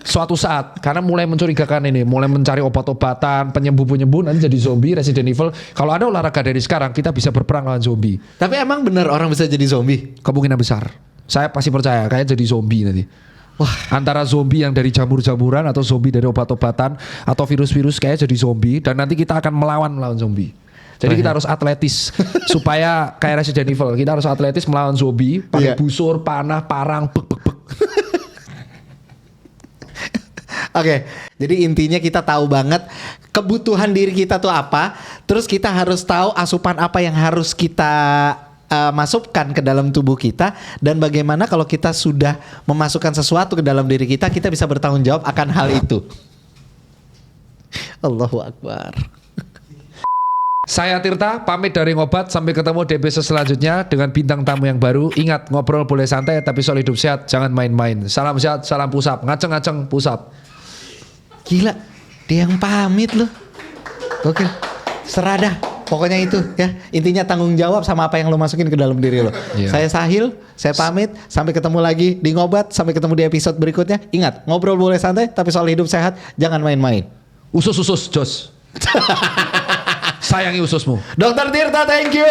Suatu saat, karena mulai mencurigakan ini, mulai mencari obat-obatan, penyembuh-penyembuh, nanti jadi zombie, Resident Evil. Kalau ada olahraga dari sekarang, kita bisa berperang lawan zombie. Tapi emang benar orang bisa jadi zombie? Kemungkinan besar. Saya pasti percaya, kayak jadi zombie nanti. Wah, antara zombie yang dari jamur-jamuran atau zombie dari obat-obatan atau virus-virus kayak jadi zombie, dan nanti kita akan melawan zombie. Jadi kita harus atletis supaya kayak Resident Evil. Kita harus atletis melawan zombie pakai busur, panah, parang, bek. Oke, jadi intinya kita tahu banget kebutuhan diri kita tuh apa. Terus kita harus tahu asupan apa yang harus kita masukkan ke dalam tubuh kita. Dan bagaimana kalau kita sudah memasukkan sesuatu ke dalam diri kita, kita bisa bertanggung jawab akan hal itu. Allahu Akbar. Saya Tirta, pamit dari Ngobat. Sampai ketemu di episode selanjutnya dengan bintang tamu yang baru. Ingat, ngobrol boleh santai tapi soal hidup sehat jangan main-main. Salam sehat, salam pusap. Ngaceng-ngaceng pusap. Gila, dia yang pamit loh. Oke, serah dah. Pokoknya itu ya. Intinya tanggung jawab sama apa yang lo masukin ke dalam diri lo. Saya Sahil, saya pamit. Sampai ketemu lagi di Ngobat. Sampai ketemu di episode berikutnya. Ingat, ngobrol boleh santai tapi soal hidup sehat jangan main-main. Usus Jos. Sayangi ususmu. Dokter Tirta, thank you.